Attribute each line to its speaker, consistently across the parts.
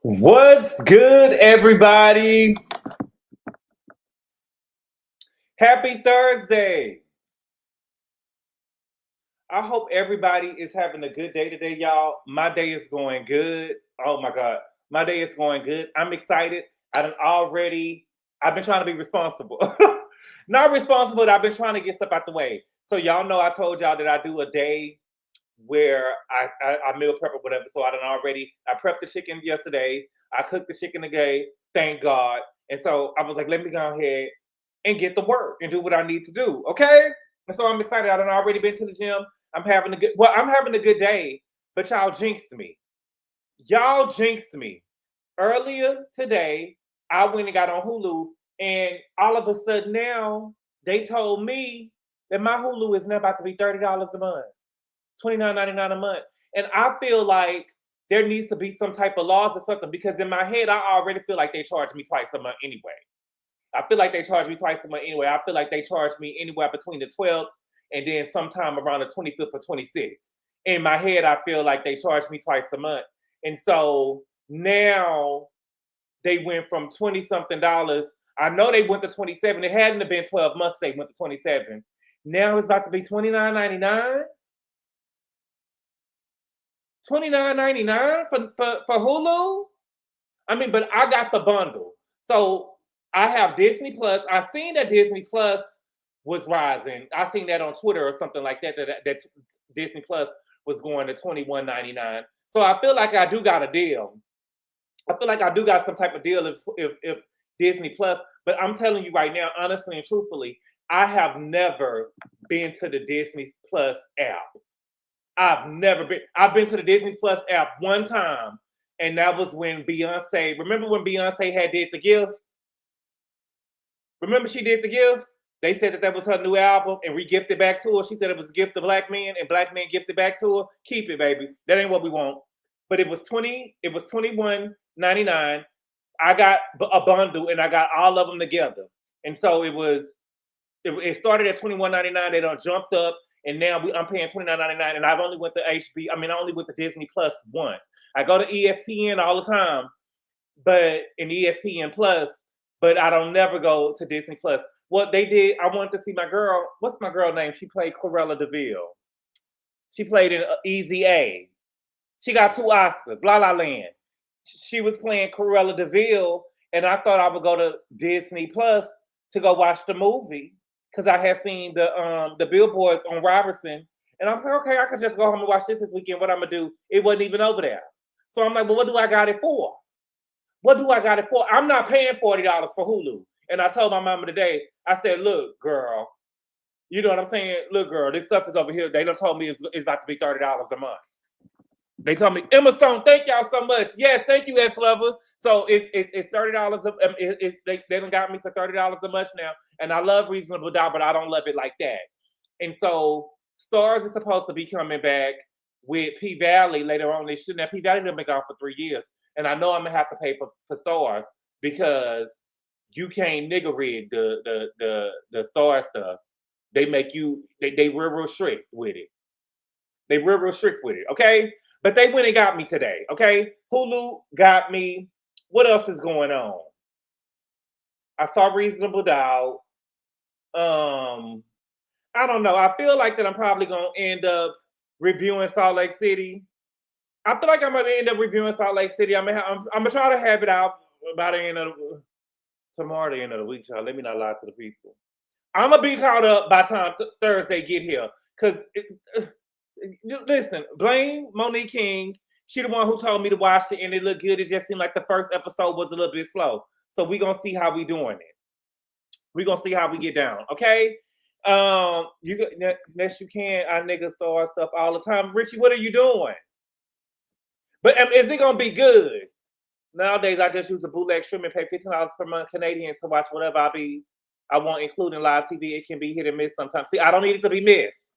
Speaker 1: What's good, everybody? Happy Thursday. I hope everybody is having a good day today, y'all. My day is going good. Oh my God. My day is going good. I'm excited. I've been trying to be responsible. Not responsible, but I've been trying to get stuff out the way. So y'all know I told y'all that I do a day where I meal prep or whatever. So I prepped the chicken yesterday. I cooked the chicken today, thank God. And so I was like, let me go ahead and get to work and do what I need to do. Okay. And so I'm excited. I done already been to the gym. I'm having a good day, but y'all jinxed me. Y'all jinxed me. Earlier today, I went and got on Hulu, and all of a sudden now they told me that my Hulu is now about to be $30 a month. $29.99 a month. And I feel like there needs to be some type of laws or something because in my head, I already feel like they charge me twice a month anyway. I feel like they charge me twice a month anyway. I feel like they charge me anywhere between the 12th and then sometime around the 25th or 26th. In my head, I feel like they charge me twice a month. And so now they went from 20 something dollars. I know they went to 27. It hadn't have been 12 months, they went to 27. Now it's about to be $29.99. $29.99 for Hulu. I mean, but I got the bundle. So I have Disney Plus. I seen that Disney Plus was rising. I seen that on Twitter or something like that. That Disney Plus was going to $21.99. So I feel like I do got a deal. I feel like I do got some type of deal if Disney Plus. But I'm telling you right now, honestly and truthfully, I have never been to the Disney Plus app. I've been to the Disney Plus app one time, and that was when Beyonce. Remember when Beyonce had did the gift? Remember she did the gift? They said that was her new album, and we gifted back to her. She said it was a gift to black men, and black men gifted back to her. Keep it, baby. That ain't what we want. But it was $21.99. I got a bundle, and I got all of them together, and so it started at $21.99. They done jumped up. And now I'm paying $29.99, and I've only went to I only went to Disney Plus once. I go to ESPN all the time, but in ESPN Plus, but I don't never go to Disney Plus. What they did, I wanted to see my girl. What's my girl name? She played Cruella DeVille. She played in Easy A. She got 2 Oscars. La La Land. She was playing Cruella DeVille, and I thought I would go to Disney Plus to go watch the movie. Because I had seen the billboards on Robertson, and I'm like, okay, I could just go home and watch this weekend. What I'm gonna do? It wasn't even over there, so I'm like, well, what do I got it for? What do I got it for? I'm not paying $40 for Hulu. And I told my mama today, I said, look, girl, you know what I'm saying? Look, girl, this stuff is over here. They done told me it's about to be $30 a month. They told me, Emma Stone, thank y'all so much. Yes, thank you, S Lover. So it's $30. They done got me for $30 a month now, and I love Reasonable Doubt, but I don't love it like that. And so Stars is supposed to be coming back with P Valley later on. They shouldn't have. P Valley been gone for 3 years, and I know I'm gonna have to pay for Stars because you can't nigga rig the Star stuff. They make you they real strict with it. They real strict with it. Okay. But they went and got me today, okay? Hulu got me. What else is going on? I saw Reasonable Doubt. I don't know. I feel like that I'm probably gonna end up reviewing Salt Lake City. I feel like I'm gonna end up reviewing Salt Lake City. I'm gonna try to have it out by the end of tomorrow, the end of the week, y'all. Let me not lie to the people. I'm gonna be caught up by the time Thursday get here, cause. Listen, blame Monique King. She the one who told me to watch it, and it looked good. It just seemed like the first episode was a little bit slow. So we're gonna see how we doing it. We're gonna see how we get down. Okay. Next you can, I nigga star stuff all the time. Richie, what are you doing? But is it gonna be good? Nowadays, I just use a bootleg stream and pay $15 per month Canadian to watch whatever I want, including live TV. It can be hit and miss sometimes. See, I don't need it to be missed.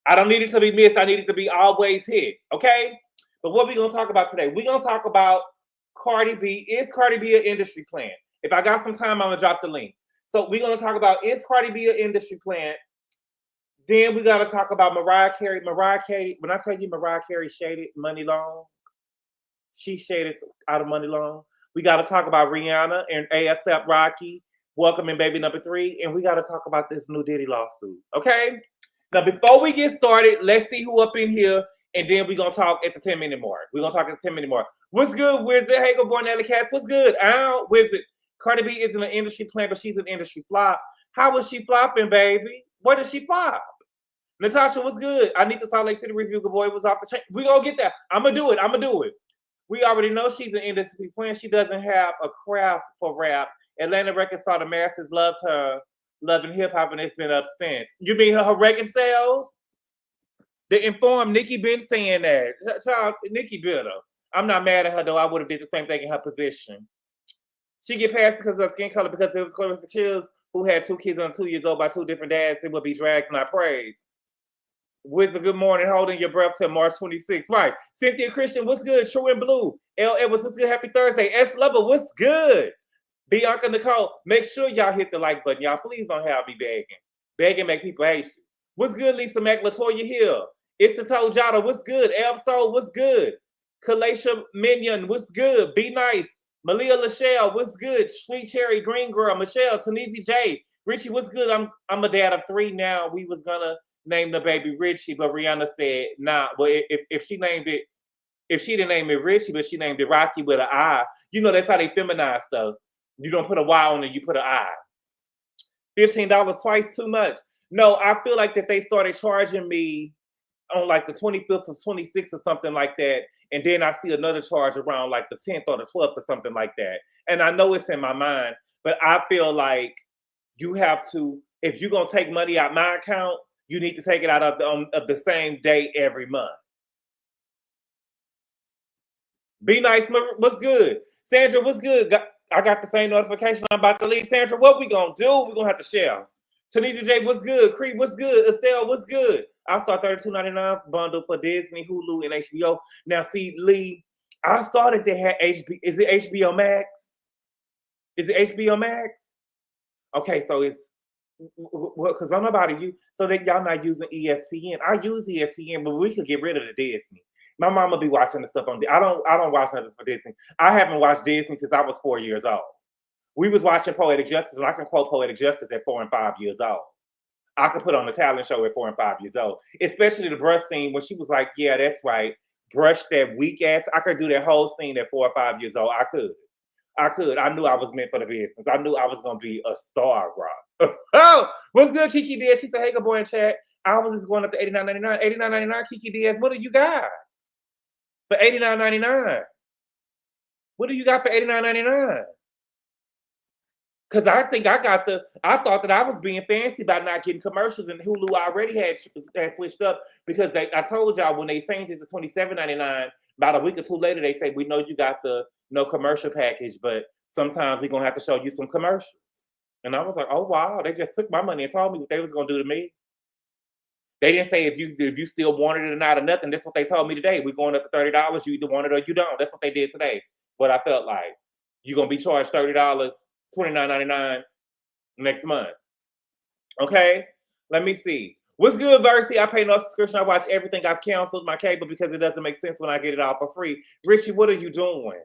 Speaker 1: I don't need it to be missed. I need it to be always hit. Okay? But what we going to talk about today? We're going to talk about Cardi B. Is Cardi B an industry plant? If I got some time, I'm going to drop the link. So we're going to talk about, is Cardi B an industry plant? Then we got to talk about Mariah Carey. Mariah Carey, when I tell you Mariah Carey shaded money long, She shaded out of money long. We got to talk about Rihanna and ASAP Rocky welcoming baby number 3, and we got to talk about this new Diddy lawsuit. Okay. Now, before we get started, let's see who up in here, and then we're gonna talk at the 10-minute mark. We're gonna talk at the 10-minute mark. What's good, Wizard? Hey, go born Nelly Cats. What's good? Out, Wizard. Cardi B isn't an industry plant, but she's an industry flop. How was she flopping, baby? Where did she flop? Natasha, what's good? I need the Salt Lake City review. Good boy was off the chain. We gonna get that. I'm gonna do it. We already know she's an industry plant. She doesn't have a craft for rap. Atlanta Records saw the masses loves her, loving hip hop, and it's been up since. You mean her record sales? The Informed, Nikki been saying that. Child, Nikki better. I'm not mad at her though. I would have did the same thing in her position. She get passed because of her skin color, because it was Clarissa Chills who had 2 kids under 2 years old by 2 different dads. It would be dragged, not praised. Wizard, good morning. Holding your breath till March 26th. Right. Cynthia Christian, what's good? True and Blue. L. Edwards, what's good? Happy Thursday. S. Lover, what's good? Bianca Nicole, make sure y'all hit the like button. Y'all, please don't have me begging. Begging make people hate you. What's good, Lisa Mac? Latoya Hill. It's the Toe Jada. What's good? Absol, what's good? Kalaisha Minion, what's good? Be Nice. Malia Lachelle, what's good? Sweet Cherry, Green Girl, Michelle, Tanisi J. Richie, what's good? I'm a dad of 3 now. We was gonna name the baby Richie, but Rihanna said, nah. Well, if she named it, if she didn't name it Richie, but she named it Rocky with an I, you know that's how they feminize stuff. You don't put a Y on it, you put an I. $15 twice too much. No, I feel like that they started charging me on like the 25th of 26th or something like that. And then I see another charge around like the 10th or the 12th or something like that. And I know it's in my mind, but I feel like you have to, if you're going to take money out my account, you need to take it out of the same day every month. Be Nice, what's good? Sandra, what's good? I got the same notification. I'm about to leave. Sandra, what we going to do? We're going to have to share. Tanisha J, what's good? Creed, what's good? Estelle, what's good? I saw $32.99 bundle for Disney, Hulu, and HBO. Now, see, Lee, I started to have HBO. Is it HBO Max? Is it HBO Max? Okay, so it's, because I'm about to use, so that y'all not using ESPN. I use ESPN, but we could get rid of the Disney. My mama be watching the stuff on. I don't watch nothing for Disney. I haven't watched Disney since I was 4 years old. We was watching Poetic Justice, and I can quote Poetic Justice at 4 and 5 years old. I could put on the talent show at 4 and 5 years old, especially the brush scene when she was like, "Yeah, that's right, brush that weak ass." I could do that whole scene at 4 or 5 years old. I could. I knew I was meant for the business. I knew I was gonna be a star, Rob. Oh, what's good, Kiki Diaz? She said, "Hey, good boy in chat. I was just going up to $89.99. $89.99, Kiki Diaz. What do you got for $89.99? What do you got for $89.99? Because I think I thought that I was being fancy by not getting commercials, and Hulu already had switched up because I told y'all when they changed it to $27.99, about a week or 2 later, they say, we know you got the no commercial package, but sometimes we're going to have to show you some commercials. And I was like, oh, wow, they just took my money and told me what they was going to do to me. They didn't say if you still wanted it or not or nothing. That's what they told me today. We're going up to $30. You either want it or you don't. That's what they did today. But I felt like you're going to be charged $30, $29.99 next month. Okay, let me see. What's good, Versity? I pay no subscription. I watch everything. I've canceled my cable because it doesn't make sense when I get it all for free. Richie, what are you doing?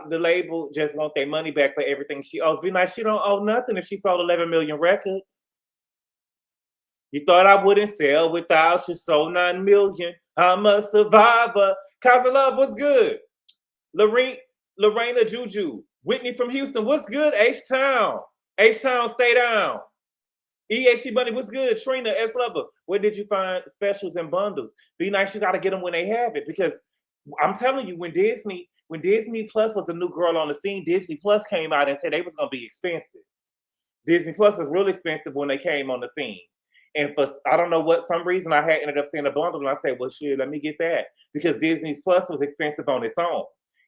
Speaker 1: The label just want their money back for everything she owes. Be nice. She don't owe nothing if she sold 11 million records. You thought I wouldn't sell without you, sold 9 million. I'm a survivor. Cause of Love, what's good? Lorena Juju. Whitney from Houston, what's good? H-Town, stay down. EHC Bunny, what's good? Trina, S Lover, where did you find specials and bundles? Be nice, you gotta get them when they have it, because I'm telling you, when Disney Plus was a new girl on the scene, Disney Plus came out and said they was gonna be expensive. Disney Plus was really expensive when they came on the scene. And for, I don't know what, some reason I had ended up seeing a bundle, and I said, well, shit, let me get that. Because Disney Plus was expensive on its own.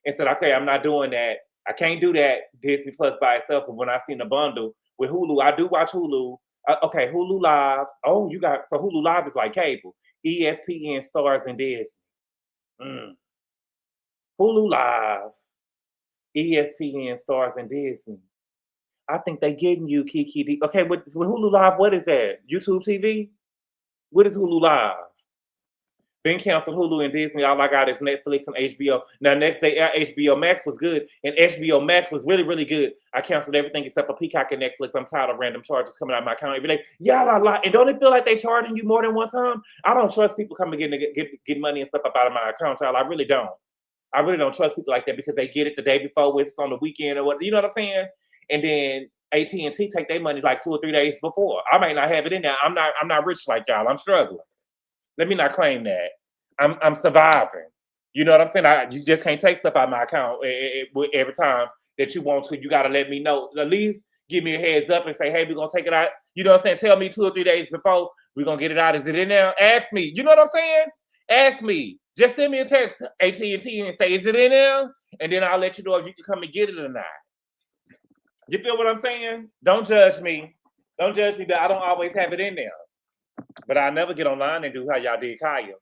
Speaker 1: And said, okay, I'm not doing that. I can't do that Disney Plus by itself. But when I seen the bundle with Hulu, I do watch Hulu. Okay, Hulu Live. Oh, you got, so Hulu Live is like cable. ESPN, Stars, and Disney. Hulu Live, ESPN, Stars, and Disney. I think they getting you, Kiki D. Okay, with Hulu Live, what is that? YouTube TV? What is Hulu Live? Been canceled Hulu and Disney. All I got is Netflix and HBO. Now, next day, HBO Max was good, and HBO Max was really, really good. I canceled everything except for Peacock and Netflix. I'm tired of random charges coming out of my account every day. Yeah, and don't it feel like they charging you more than one time? I don't trust people coming get money and stuff up out of my account, child. I really don't. I really don't trust people like that because they get it the day before, if it's on the weekend or what. You know what I'm saying? And then AT&T take their money like 2 or 3 days before. I may not have it in there. I'm not rich like y'all. I'm struggling. Let me not claim that. I'm surviving. You know what I'm saying? You just can't take stuff out of my account every time that you want to. You got to let me know. At least give me a heads up and say, hey, we're going to take it out. You know what I'm saying? Tell me 2 or 3 days before we're going to get it out. Is it in there? Ask me. You know what I'm saying? Ask me. Just send me a text, AT&T, and say, is it in there? And then I'll let you know if you can come and get it or not. You feel what I'm saying? Don't judge me. Don't judge me that I don't always have it in there. But I never get online and do how y'all did Kaya.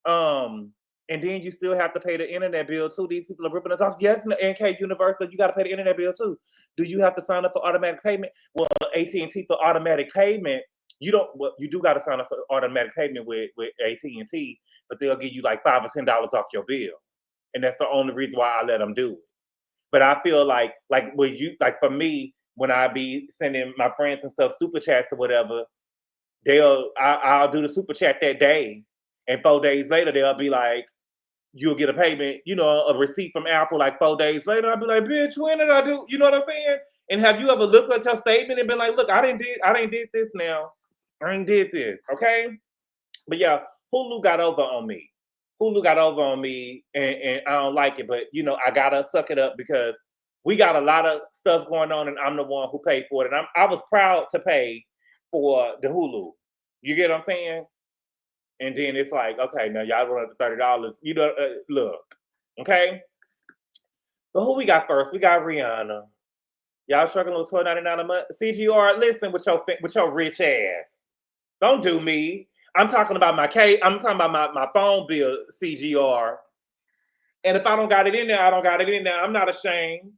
Speaker 1: And then you still have to pay the internet bill too. These people are ripping us off. Yes, in the NK Universal, you got to pay the internet bill too. Do you have to sign up for automatic payment? Well, AT&T for automatic payment, you don't. Well, you do got to sign up for automatic payment with AT&T, but they'll give you like $5 or $10 off your bill, and that's the only reason why I let them do it. But I feel like when you for me, when I be sending my friends and stuff super chats or whatever, I'll do the super chat that day, and 4 days later they'll be like, you'll get a payment, a receipt from Apple like 4 days later. I'll be like, bitch, when did I do? You know what I'm saying? And have you ever looked at your statement and been like, look, I didn't did this now. I ain't did this, okay? But yeah, Hulu got over on me. And I don't like it, but I gotta suck it up because we got a lot of stuff going on, and I'm the one who paid for it. And I was proud to pay for the Hulu. You get what I'm saying? And then it's like, okay, now y'all run up to $30. Look, okay. So who we got first? We got Rihanna. Y'all struggling with $12.99 a month. CGR, listen with your rich ass. Don't do me. I'm talking about my phone bill, CGR. And if I don't got it in there, I don't got it in there. I'm not ashamed.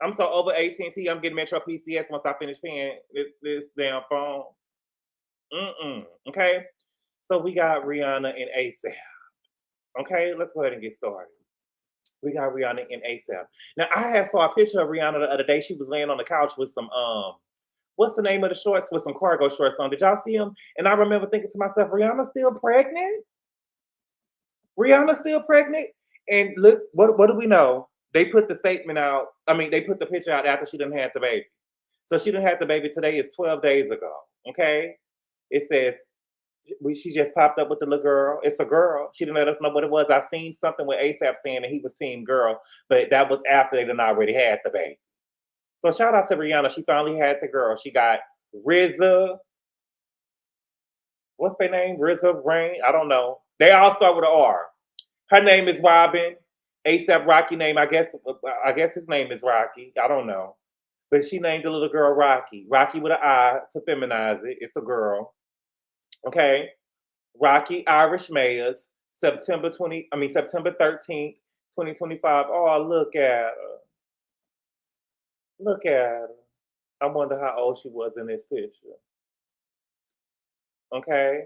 Speaker 1: I'm so over AT&T. I'm getting Metro PCS once I finish paying this damn phone. Okay. So we got Rihanna and ASAP. Okay, let's go ahead and get started. We got Rihanna and ASAP. Now I saw a picture of Rihanna the other day. She was laying on the couch with some what's the name of the shorts? With some cargo shorts on. Did y'all see them? And I remember thinking to myself, Rihanna's still pregnant? Rihanna's still pregnant? And look, what do we know? They put the statement out. I mean, they put the picture out after she didn't have the baby. So she didn't have the baby today. It's 12 days ago. Okay? It says she just popped up with the little girl. It's a girl. She didn't let us know what it was. I seen something with ASAP saying that he was team girl, but that was after they done already had the baby. So shout out to Rihanna. She finally had the girl. She got RZA. What's their name? RZA, Rain? I don't know. They all start with an R. Her name is Robin. ASAP Rocky name, I guess his name is Rocky. I don't know. But she named the little girl Rocky. Rocky with an I to feminize it. It's a girl. Okay. Rocky Irish Mayors, September 13th, 2025. Oh, look at her. Look at her. I wonder how old she was in this picture. Okay.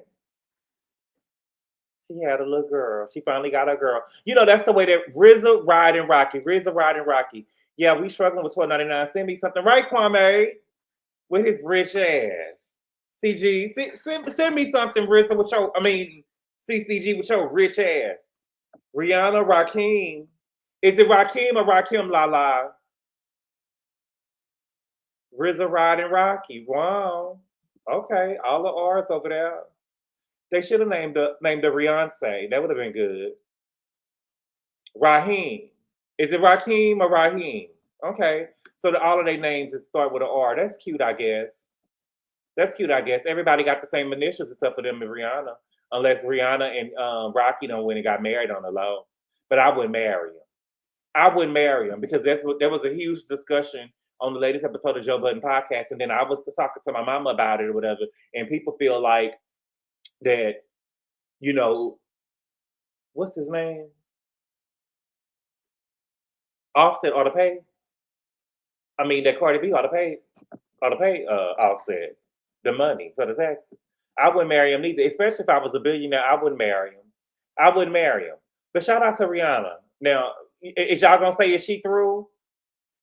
Speaker 1: She had a little girl. She finally got a girl. That's the way that RZA riding Rocky. Yeah, we struggling with $12.99. Send me something, right, Kwame? With his rich ass. CG, send me something, RZA, CCG with your rich ass. Rihanna, Rakim. Is it Rakim or Rakim Lala? RZA riding Rocky. Wow. Okay, all the R's over there. They should have named the Beyonce. That would have been good. Raheem. Is it Rakim or Raheem? Okay. So all of their names start with an R. That's cute, I guess. Everybody got the same initials except for them and Rihanna. Unless Rihanna and Rocky don't win and got married on the low. But I wouldn't marry him. Because there was a huge discussion on the latest episode of Joe Budden podcast. And then I was talking to my mama about it or whatever. And people feel like that, what's his name? Offset ought to pay. That Cardi B ought to pay Offset the money for the taxes. I wouldn't marry him neither, especially if I was a billionaire. I wouldn't marry him. I wouldn't marry him. But shout out to Rihanna. Now, is y'all gonna say is she through?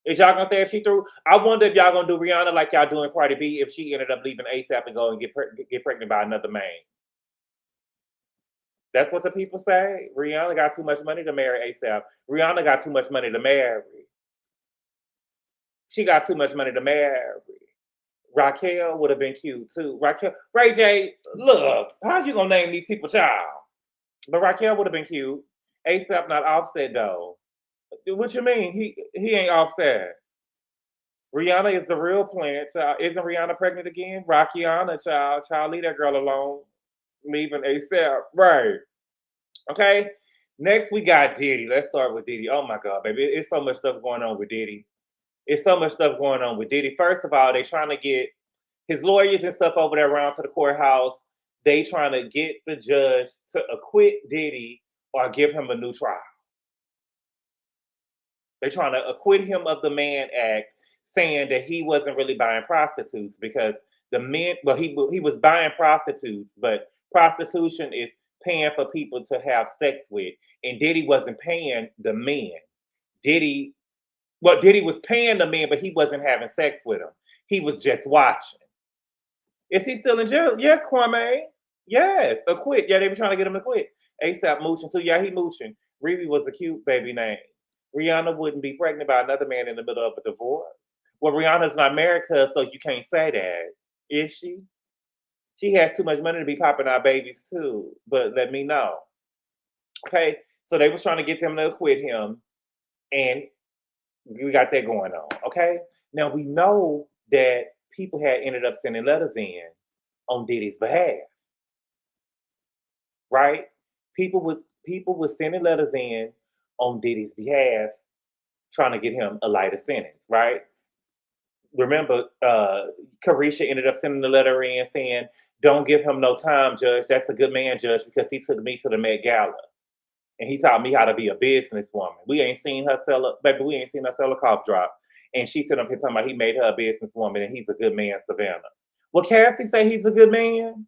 Speaker 1: Is y'all gonna say if she through? I wonder if y'all gonna do Rihanna like y'all doing Cardi B if she ended up leaving ASAP and go and get pregnant by another man. That's what the people say. Rihanna got too much money to marry ASAP. Rihanna got too much money to marry. She got too much money to marry. Raquel would have been cute too. Raquel, Ray J, look, how you gonna name these people child? But Raquel would have been cute. ASAP not Offset though. What you mean? He ain't Offset. Rihanna is the real plant, child. Isn't Rihanna pregnant again? Rakiana, child. Child, leave that girl alone. Leaving ASAP. Right. Okay. Next we got Diddy. Let's start with Diddy. Oh my God, baby. It's so much stuff going on with Diddy. It's so much stuff going on with Diddy. First of all, they trying to get his lawyers and stuff over there around to the courthouse. They trying to get the judge to acquit Diddy or give him a new trial. They're trying to acquit him of the Mann Act, saying that he wasn't really buying prostitutes because the men, well, he was buying prostitutes, but prostitution is paying for people to have sex with, and Diddy wasn't paying the men. Diddy was paying the men, but he wasn't having sex with them. He was just watching. Is he still in jail? Yes, Kwame. Yes, acquit. Yeah, they were trying to get him to quit. ASAP mooching too. Yeah, he mooching. Riri was a cute baby name. Rihanna wouldn't be pregnant by another man in the middle of a divorce. Well, Rihanna's not married, so you can't say that. Is she? She has too much money to be popping out babies too. But let me know. Okay, so they was trying to get them to acquit him, and we got that going on. Okay, now we know that people had ended up sending letters in on Diddy's behalf, right? People was sending letters in on Diddy's behalf, trying to get him a lighter sentence, right? Remember, Carisha ended up sending the letter in saying, "Don't give him no time, Judge. That's a good man, Judge, because he took me to the Met Gala and he taught me how to be a businesswoman. We ain't seen her sell a baby. We ain't seen her sell a cough drop." And she said, "I'm here talking about he made her a businesswoman and he's a good man, Savannah." Will Cassie say he's a good man?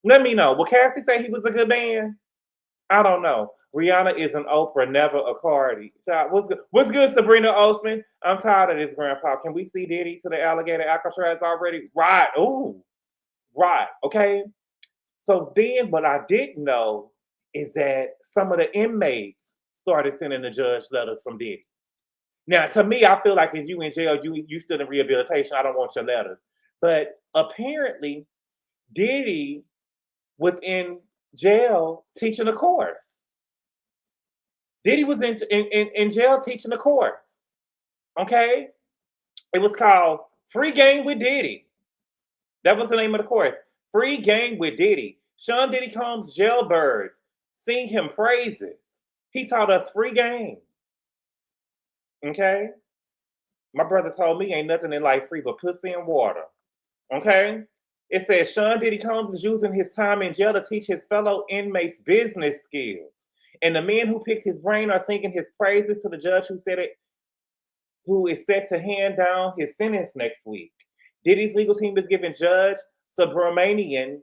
Speaker 1: Let me know. Will Cassie say he was a good man? I don't know. Rihanna is an Oprah, never a Cardi. Child, what's good? What's good, Sabrina Osman? I'm tired of this, Grandpa. Can we see Diddy to the alligator Alcatraz already? Right. Ooh. Right. Okay. So then what I didn't know is that some of the inmates started sending the judge letters from Diddy. Now, to me, I feel like if you in jail, you still in rehabilitation. I don't want your letters. But apparently, Diddy was in jail teaching a course. Diddy was in jail teaching a course. Okay? It was called Free Game with Diddy. That was the name of the course. Free Game with Diddy. Sean Diddy Combs' jailbirds sing him praises. He taught us free game. Okay? My brother told me ain't nothing in life free but pussy and water. Okay? It says Sean Diddy Combs is using his time in jail to teach his fellow inmates business skills. And the men who picked his brain are singing his praises to the judge who is set to hand down his sentence next week. Diddy's legal team is giving Judge Subramanian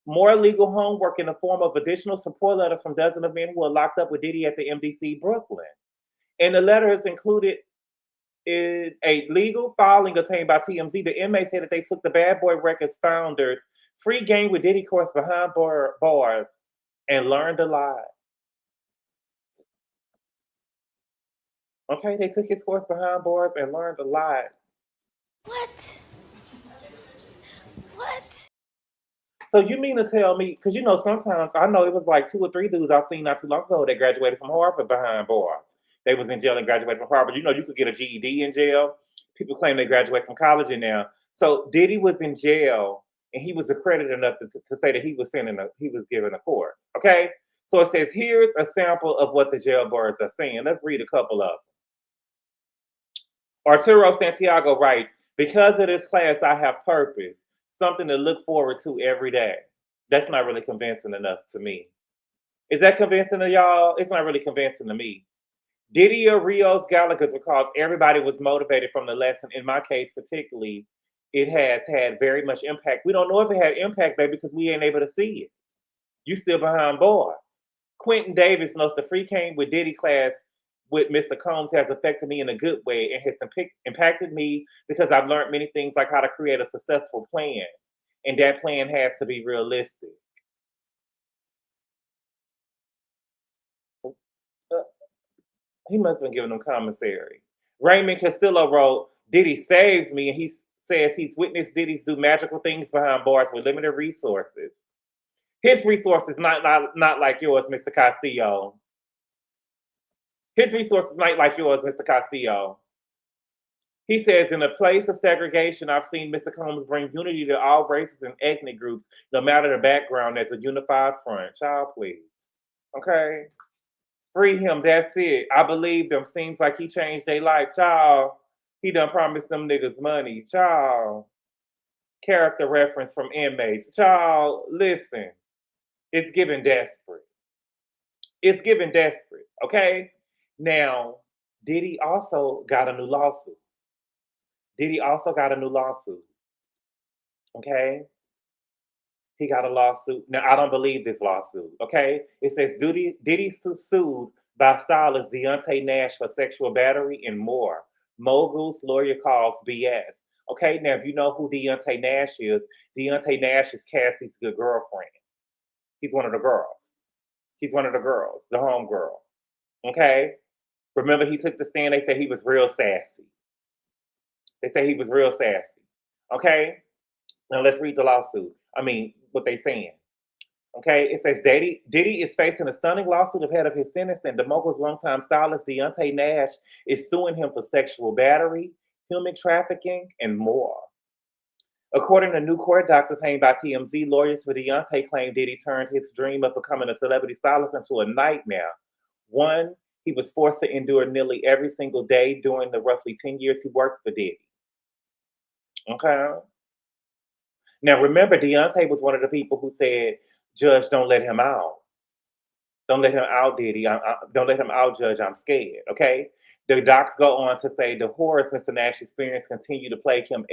Speaker 1: more legal homework in the form of additional support letters from dozens of men who are locked up with Diddy at the MDC Brooklyn. And the letters included a legal filing obtained by TMZ. The inmates said that they took the Bad Boy Records founders' Free Game with Diddy course behind bars and learned a lot. Okay, they took his course behind bars and learned a lot.
Speaker 2: What?
Speaker 1: So you mean to tell me, because sometimes I know it was like 2 or 3 dudes I've seen not too long ago that graduated from Harvard behind bars. They was in jail and graduated from Harvard. You could get a GED in jail. People claim they graduate from college in now. So Diddy was in jail and he was accredited enough to say that he was giving a course. Okay? So it says, here's a sample of what the jailbirds are saying. Let's read a couple of them. Arturo Santiago writes, "Because of this class, I have purpose, something to look forward to every day." That's not really convincing enough to me. Is that convincing to y'all? It's not really convincing to me. Diddy or Rios Gallagher's because everybody was motivated from the lesson. In my case, particularly, it has had very much impact. We don't know if it had impact, baby, because we ain't able to see it. You still behind bars. Quentin Davis notes the free came with Diddy class with Mr. Combs has affected me in a good way and has impacted me because I've learned many things like how to create a successful plan. And that plan has to be realistic. He must have been giving them commissary. Raymond Castillo wrote, Diddy saved me, and he says he's witnessed Diddy's do magical things behind bars with limited resources. His resources not like yours, Mr. Castillo. His resources not like yours, Mr. Castillo. He says, in a place of segregation, I've seen Mr. Combs bring unity to all races and ethnic groups, no matter the background, as a unified front. Child, please. Okay? Free him, that's it. I believe them. Seems like he changed their life. Child, he done promised them niggas money. Child. Character reference from inmates. Child, listen. It's giving desperate. It's giving desperate, okay? Now, Diddy also got a new lawsuit. Okay? He got a lawsuit. Now, I don't believe this lawsuit, okay? It says Diddy sued by stylist Deontay Nash for sexual battery and more. Mogul's lawyer calls BS. Okay, now if you know who Deontay Nash is Cassie's good girlfriend. He's one of the girls. The home girl. Okay? Remember, he took the stand. They said he was real sassy. Okay? Now let's read the lawsuit. I mean, what they saying. Okay? It says Diddy is facing a stunning lawsuit ahead of his sentencing. The mogul's longtime stylist, Deontay Nash, is suing him for sexual battery, human trafficking, and more. According to new court docs obtained by TMZ, lawyers for Deontay claim Diddy turned his dream of becoming a celebrity stylist into a nightmare. One he was forced to endure nearly every single day during the roughly 10 years he worked for Diddy. Okay? Now, remember, Deontay was one of the people who said, Judge, don't let him out. Don't let him out, Diddy. Don't let him out, Judge. I'm scared, okay? The docs go on to say the horrors Mr. Nash experienced continue to plague him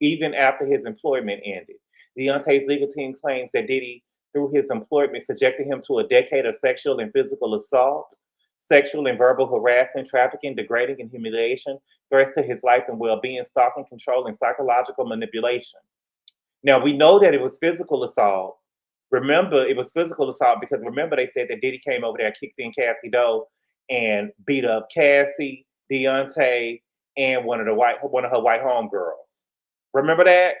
Speaker 1: even after his employment ended. Deontay's legal team claims that Diddy, through his employment, subjected him to a decade of sexual and physical assault, sexual and verbal harassment, trafficking, degrading, and humiliation, threats to his life and well-being, stalking, control, and psychological manipulation. Now, we know that it was physical assault. Remember, it was physical assault because remember they said that Diddy came over there, kicked in Cassie Doe, and beat up Cassie, Deontay, and one of her white homegirls. Remember that?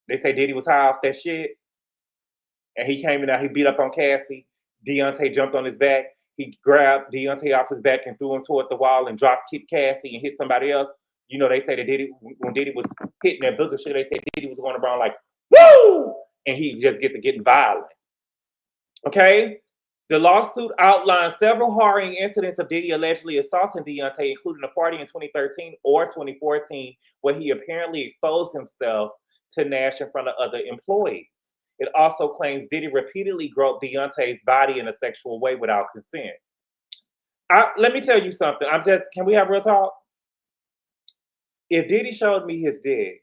Speaker 1: They say Diddy was high off that shit. And he came in there, he beat up on Cassie. Deontay jumped on his back. He grabbed Deontay off his back and threw him toward the wall and kicked Cassie and hit somebody else. You know, they say that Diddy, when Diddy was hitting that booger shit, they said Diddy was going around like, woo! And he just getting violent. Okay? The lawsuit outlines several harrowing incidents of Diddy allegedly assaulting Deontay, including a party in 2013 or 2014 where he apparently exposed himself to Nash in front of other employees. It also claims Diddy repeatedly groped Deontay's body in a sexual way without consent. Let me tell you something. Can we have real talk? If Diddy showed me his dick,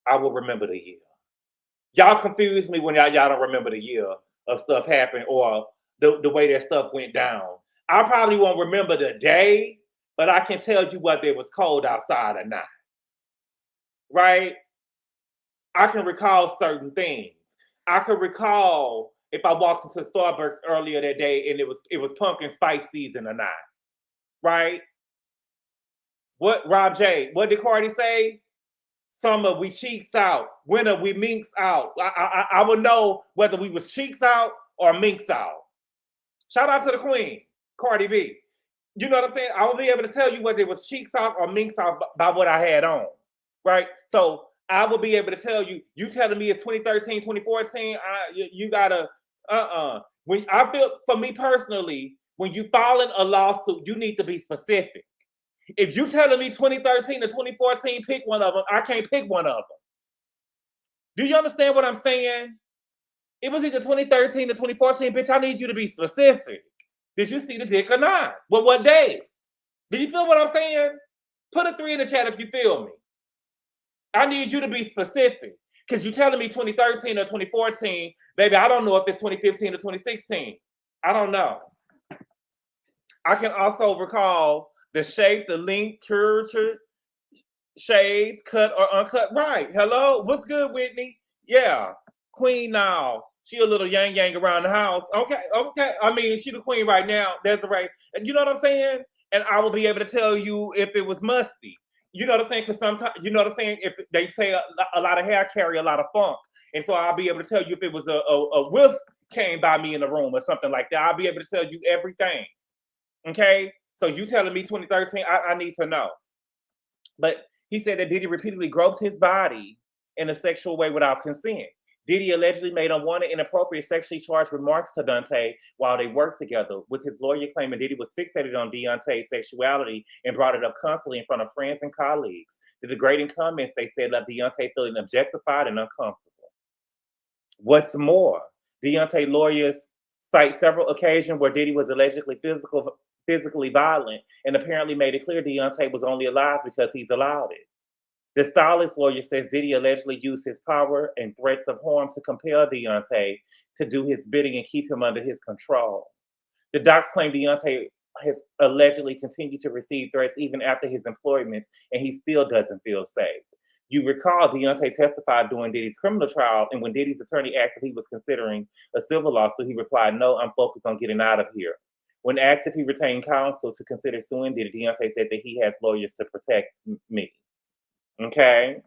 Speaker 1: I will remember the year. Y'all confuse me when y'all don't remember the year of stuff happened or the way that stuff went down. I probably won't remember the day, but I can tell you whether it was cold outside or not. Right? I can recall certain things. I can recall if I walked into Starbucks earlier that day and it was pumpkin spice season or not. Right? What, Rob J, what did Cardi say? Summer, we cheeks out. Winter, we minks out. I would know whether we was cheeks out or minks out. Shout out to the queen, Cardi B. You know what I'm saying? I will be able to tell you whether it was cheeks out or minks out by what I had on, right? So I will be able to tell you, you telling me it's 2013, 2014, you gotta, When I feel, for me personally, when you filing a lawsuit, you need to be specific. If you telling me 2013 to 2014, pick one of them, I can't pick one of them. Do you understand what I'm saying? It was either 2013 to 2014, bitch, I need you to be specific. Did you see the dick or not? Well, what day? Do you feel what I'm saying? Put a 3 in the chat if you feel me. I need you to be specific. Because you're telling me 2013 or 2014, baby, I don't know if it's 2015 or 2016. I don't know. I can also recall the shape, the length, curvature, shaved, cut, or uncut. Right. Hello? What's good, Whitney? Yeah. Queen now. She a little yang around the house. Okay, okay. I mean, she the queen right now. Desiree. And you know what I'm saying? And I will be able to tell you if it was musty. You know what I'm saying? Because sometimes, you know what I'm saying? If they say a lot of hair carry a lot of funk. And so I'll be able to tell you if it was a whiff came by me in the room or something like that. I'll be able to tell you everything. Okay? So you telling me 2013, I need to know. But he said that Diddy repeatedly groped his body in a sexual way without consent. Diddy allegedly made unwanted, inappropriate, sexually charged remarks to Dante while they worked together, with his lawyer claiming Diddy was fixated on Deontay's sexuality and brought it up constantly in front of friends and colleagues. The degrading comments, they said, left Deontay feeling objectified and uncomfortable. What's more, Deontay lawyers cite several occasions where Diddy was allegedly physically violent and apparently made it clear Deontay was only alive because he's allowed it. The stylist lawyer says Diddy allegedly used his power and threats of harm to compel Deontay to do his bidding and keep him under his control. The docs claim Deontay has allegedly continued to receive threats even after his employments, and he still doesn't feel safe. You recall Deontay testified during Diddy's criminal trial, and when Diddy's attorney asked if he was considering a civil lawsuit, he replied, "No, I'm focused on getting out of here." When asked if he retained counsel to consider suing Diddy, Deontay said that he has lawyers to protect me. Okay?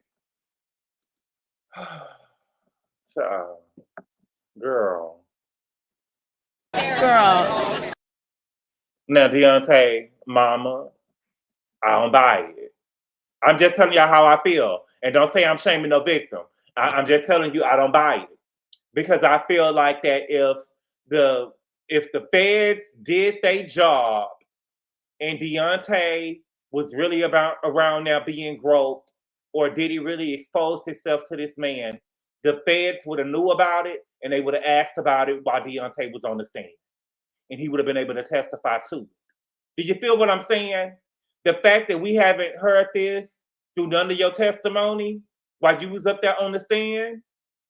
Speaker 1: So, girl.
Speaker 2: Girl.
Speaker 1: Now, Deontay, mama, I don't buy it. I'm just telling y'all how I feel. And don't say I'm shaming no victim. I'm just telling you I don't buy it. Because I feel like that if the feds did their job and Deontay was really around now being groped, or did he really expose himself to this man, the feds would have knew about it and they would have asked about it while Deontay was on the stand. And he would have been able to testify too. Do you feel what I'm saying? The fact that we haven't heard this through none of your testimony while you was up there on the stand,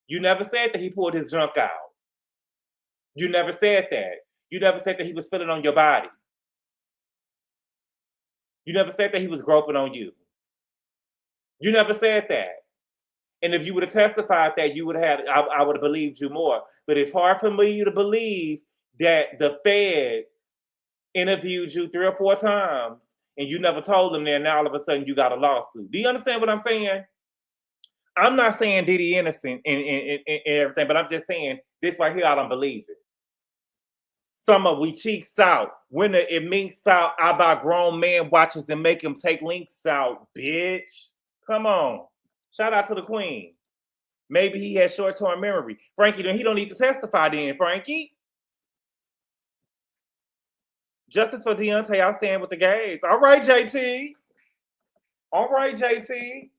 Speaker 1: you never said that he pulled his junk out. You never said that. You never said that he was spilling on your body. You never said that he was groping on you. You never said that. And if you would have testified that, you would have had, I would have believed you more. But it's hard for me to believe that the feds interviewed you 3 or 4 times and you never told them that, and now all of a sudden you got a lawsuit. Do you understand what I'm saying? I'm not saying Diddy innocent and everything, but I'm just saying this right here, I don't believe it. Summer, we cheeks out. Winter, it minks out. I buy grown man watches and make him take links out, bitch. Come on. Shout out to the queen. Maybe he has short-term memory. Frankie, then he don't need to testify then, Frankie. Justice for Deontay, I'll stand with the gays. All right, JT. All right, JT.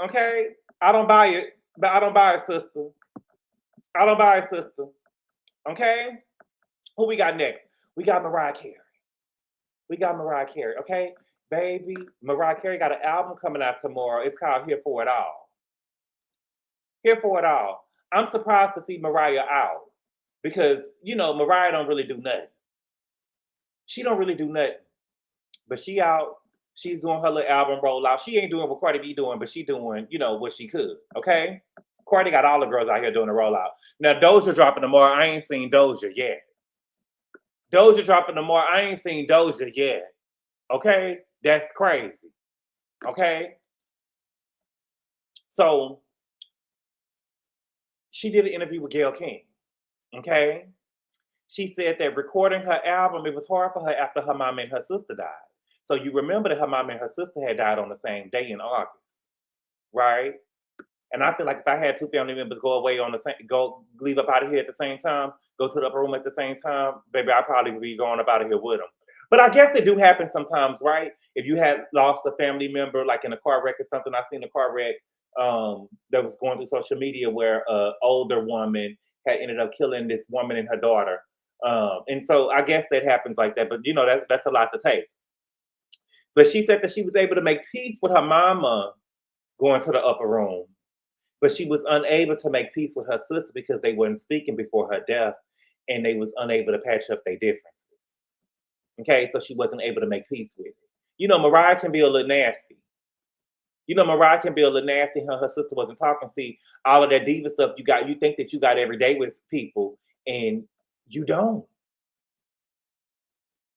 Speaker 1: Okay. I don't buy it, but I don't buy it, sister. I don't buy it, sister. Okay? Who we got next? We got Mariah Carey. We got Mariah Carey, okay? Baby, Mariah Carey got an album coming out tomorrow. It's called Here For It All. Here For It All. I'm surprised to see Mariah out because, you know, Mariah don't really do nothing. She don't really do nothing. But she out. She's doing her little album rollout. She ain't doing what Cardi B doing, but she doing, you know, what she could, okay? Cardi got all the girls out here doing a rollout. Now, Doja dropping tomorrow. I ain't seen Doja yet. Doja dropping tomorrow. I ain't seen Doja yet. Okay? That's crazy. Okay? So, she did an interview with Gayle King. Okay? She said that recording her album, it was hard for her after her mom and her sister died. So you remember that her mom and her sister had died on the same day in August, right? And I feel like if I had 2 family members go away on the same, leave up out of here at the same time, go to the upper room at the same time, baby, I'd probably be going up out of here with them. But I guess it do happen sometimes, right? If you had lost a family member, like in a car wreck or something, I seen a car wreck that was going through social media where an older woman had ended up killing this woman and her daughter. And so I guess that happens like that, but you know, that's a lot to take. But she said that she was able to make peace with her mama going to the upper room. But she was unable to make peace with her sister because they weren't speaking before her death, and they was unable to patch up their differences. Okay, so she wasn't able to make peace with it. You know, Mariah can be a little nasty. You know, Mariah can be a little nasty. Her sister wasn't talking. See, all of that diva stuff you got, you think that you got every day with people, and you don't.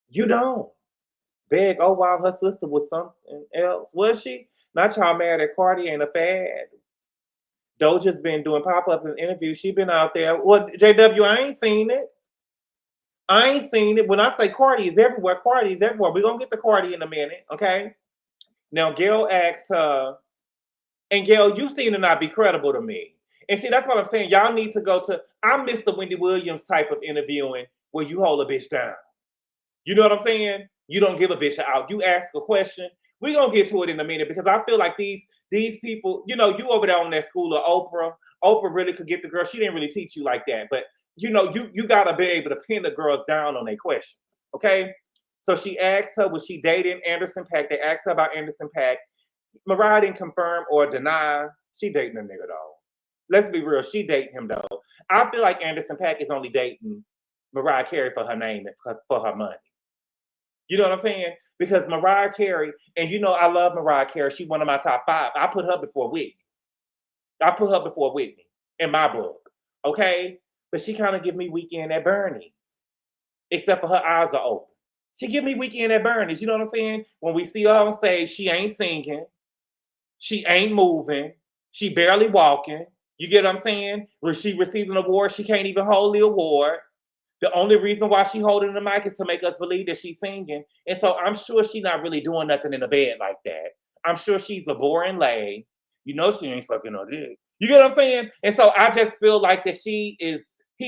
Speaker 1: You don't. Beg, oh wow, her sister was something else. Was she? Not y'all mad at Cardi ain't a fad. Doja's been doing pop-ups and interviews. She been out there. Well, JW, I ain't seen it. I ain't seen it. When I say Cardi is everywhere, Cardi is everywhere. We're gonna get the Cardi in a minute, okay? Now, Gail asked her, and Gail, you seem to not be credible to me. And see, that's what I'm saying. Y'all need to go to, I miss the Wendy Williams type of interviewing where you hold a bitch down. You know what I'm saying? You don't give a bitch out. You ask a question. We're gonna get to it in a minute because I feel like these people, you know, you over there on that school of Oprah. Oprah really could get the girl. She didn't really teach you like that, but you know, you gotta be able to pin the girls down on their questions. Okay. So she asked her, was she dating Anderson .Paak? They asked her about Anderson .Paak. Mariah didn't confirm or deny. She dating a nigga though. Let's be real. She dating him though. I feel like Anderson .Paak is only dating Mariah Carey for her name and for her money. You know what I'm saying? Because Mariah Carey, and you know I love Mariah Carey. She's one of my top 5. I put her before Whitney. I put her before Whitney in my book. Okay? But she kind of give me Weekend at Bernie's. Except for her eyes are open. She give me Weekend at Bernie's. You know what I'm saying? When we see her on stage, she ain't singing. She ain't moving. She barely walking. You get what I'm saying? When she receives an award, she can't even hold the award. The only reason why she holding the mic is to make us believe that she's singing. And so I'm sure she's not really doing nothing in the bed like that. I'm sure she's a boring lay. You know she ain't sucking no dick. You get what I'm saying? And so I just feel like that he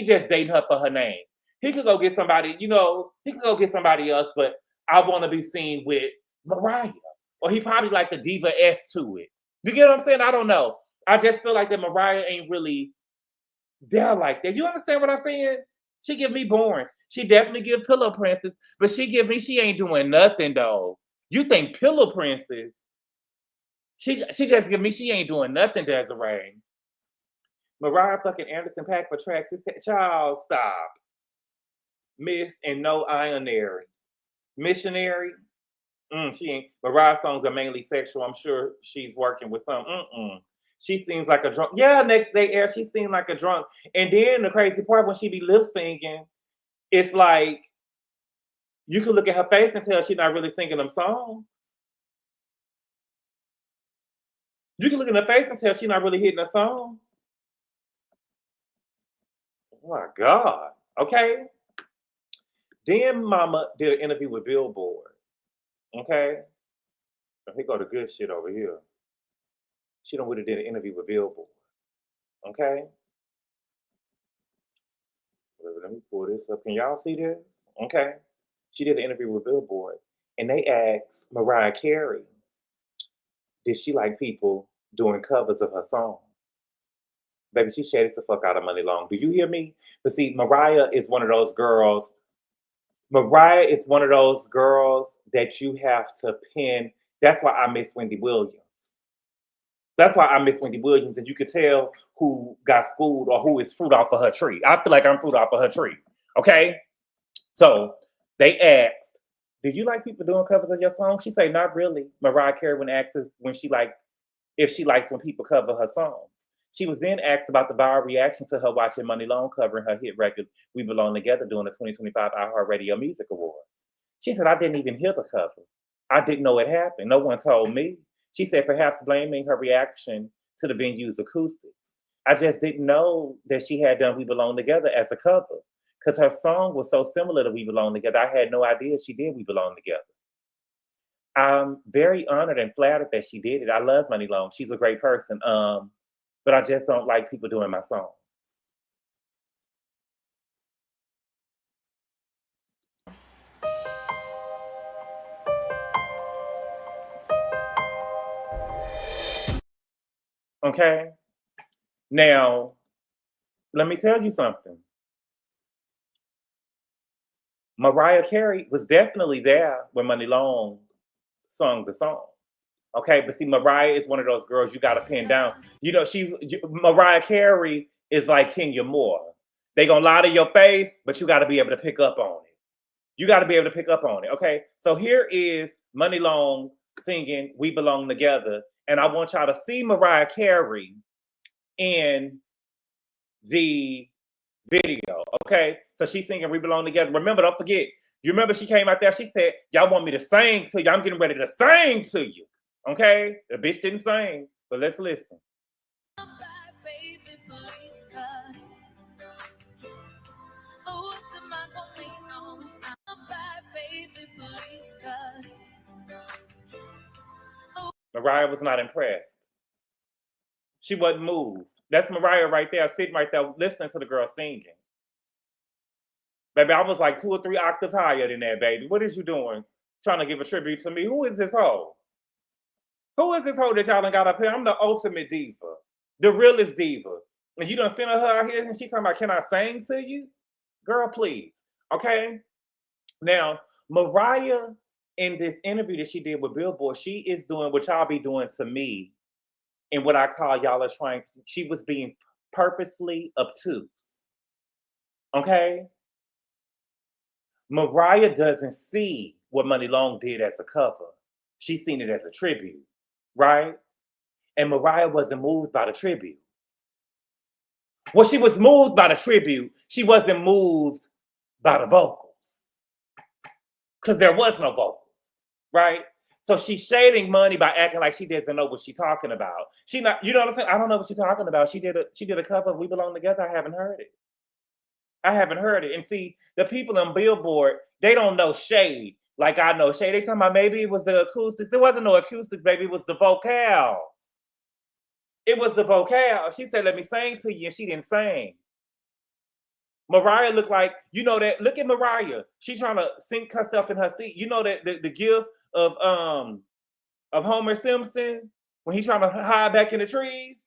Speaker 1: just dating her for her name. He could go get somebody, you know, he could go get somebody else, but I want to be seen with Mariah. Or he probably like the diva S to it. You get what I'm saying? I don't know. I just feel like that Mariah ain't really there like that. You understand what I'm saying? She give me boring. She definitely give Pillow Princess, but she ain't doing nothing though. You think Pillow Princess? She just give me, she ain't doing nothing, Desiree. Mariah fucking Anderson .Paak for tracks. Child, stop. Miss and no ionary. Missionary. She ain't. Mariah's songs are mainly sexual. I'm sure she's working with some. She seems like a drunk. Yeah, next day air, she seemed like a drunk. And then the crazy part, when she be lip singing, it's like you can look at her face and tell she's not really singing them songs. You can look at her face and tell she's not really hitting the songs. Oh my God. Okay. Then Mama did an interview with Billboard. Okay. Here go the good shit over here. She done would have did an interview with Billboard. Okay. Let me pull this up. Can y'all see this? Okay. She did an interview with Billboard, and they asked Mariah Carey, did she like people doing covers of her song? Baby, she shaded the fuck out of Money Long. Do you hear me? But see, Mariah is one of those girls. Mariah is one of those girls that you have to pin. That's why I miss Wendy Williams. That's why I miss Wendy Williams, and you could tell who got schooled or who is fruit off of her tree. I feel like I'm fruit off of her tree. Okay? So they asked, do you like people doing covers of your song? She said, not really. Mariah Carey when asked if she likes when people cover her songs. She was then asked about the viral reaction to her watching Money Long covering her hit record We Belong Together during the 2025 iHeartRadio Music Awards. She said, I didn't even hear the cover. I didn't know it happened. No one told me. She said, perhaps blaming her reaction to the venue's acoustics. I just didn't know that she had done We Belong Together as a cover because her song was so similar to We Belong Together. I had no idea she did We Belong Together. I'm very honored and flattered that she did it. I love Money Long. She's a great person. But I just don't like people doing my songs. Okay? Now, let me tell you something. Mariah Carey was definitely there when Money Long sung the song. Okay, but see, Mariah is one of those girls you got to pin down. You know, Mariah Carey is like Kenya Moore. They gonna lie to your face, but you got to be able to pick up on it. You got to be able to pick up on it. Okay, so here is Money Long singing "We Belong Together," and I want y'all to see Mariah Carey in the video. Okay, so she's singing "We Belong Together." Remember, don't forget. You remember she came out there. She said, "Y'all want me to sing to you? I'm getting ready to sing to you." Okay, the bitch didn't sing, but let's listen. Mariah was not impressed. She wasn't moved. That's Mariah right there, sitting right there, listening to the girl singing. Baby, I was like 2 or 3 octaves higher than that, baby. What is you doing? Trying to give a tribute to me? Who is this hoe? Who is this hoe that y'all done got up here? I'm the ultimate diva. The realest diva. And you done sent her out here and she talking about, can I sing to you? Girl, please. Okay? Now, Mariah, in this interview that she did with Billboard, she is doing what y'all be doing to me and what I call y'all are trying. She was being purposely obtuse. Okay? Mariah doesn't see what Money Long did as a cover. She's seen it as a tribute, right? And Mariah wasn't moved by the tribute. Well, she was moved by the tribute. She wasn't moved by the vocals. Because there was no vocals, right? So she's shading Money by acting like she doesn't know what she's talking about. She not, you know what I'm saying? I don't know what she's talking about. She did a cover of "We Belong Together." I haven't heard it. I haven't heard it. And see, the people on Billboard, they don't know shade like I know shade. They talking about maybe it was the acoustics. There wasn't no acoustics, baby. It was the vocals. It was the vocals. She said, "Let me sing to you," and she didn't sing. Mariah looked like, you know that, look at Mariah. She's trying to sink herself in her seat. You know that the gift of Homer Simpson when he's trying to hide back in the trees?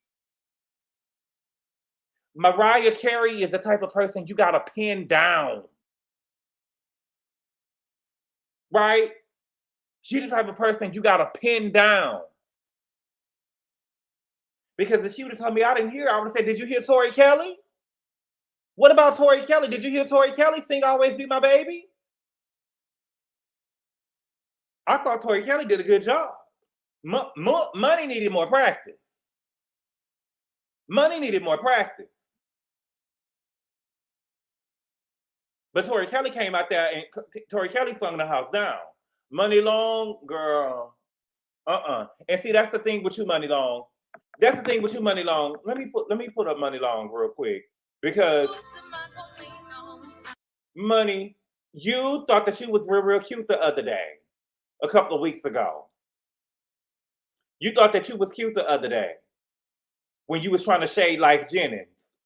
Speaker 1: Mariah Carey is the type of person you gotta pin down. Right? She's the type of person you gotta pin down. Because if she would have told me I didn't hear, I would have said, "Did you hear Tori Kelly? What about Tori Kelly? Did you hear Tori Kelly sing "Always Be My Baby"? I thought Tori Kelly did a good job. Money needed more practice. Money needed more practice. But Tori Kelly came out there and Tori Kelly sung the house down. Money Long, girl. And see, that's the thing with you, Money Long. That's the thing with you, Money Long. Let me put up Money Long real quick. Because Money, you thought that you was real cute the other day, a couple of weeks ago. You thought that you was cute the other day when you was trying to shade Life Jennings.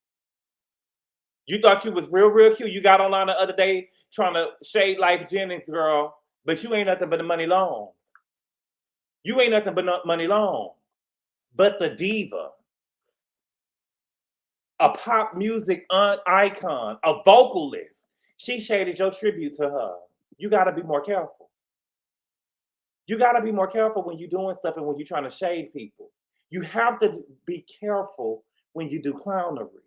Speaker 1: You thought you was real cute. You got online the other day trying to shade Life Jennings, girl, but you ain't nothing but the Money Long. You ain't nothing but Money Long. But the diva, a pop music icon, a vocalist. She shaded your tribute to her. You got to be more careful. You got to be more careful when you're doing stuff and when you're trying to shade people. You have to be careful when you do clownery.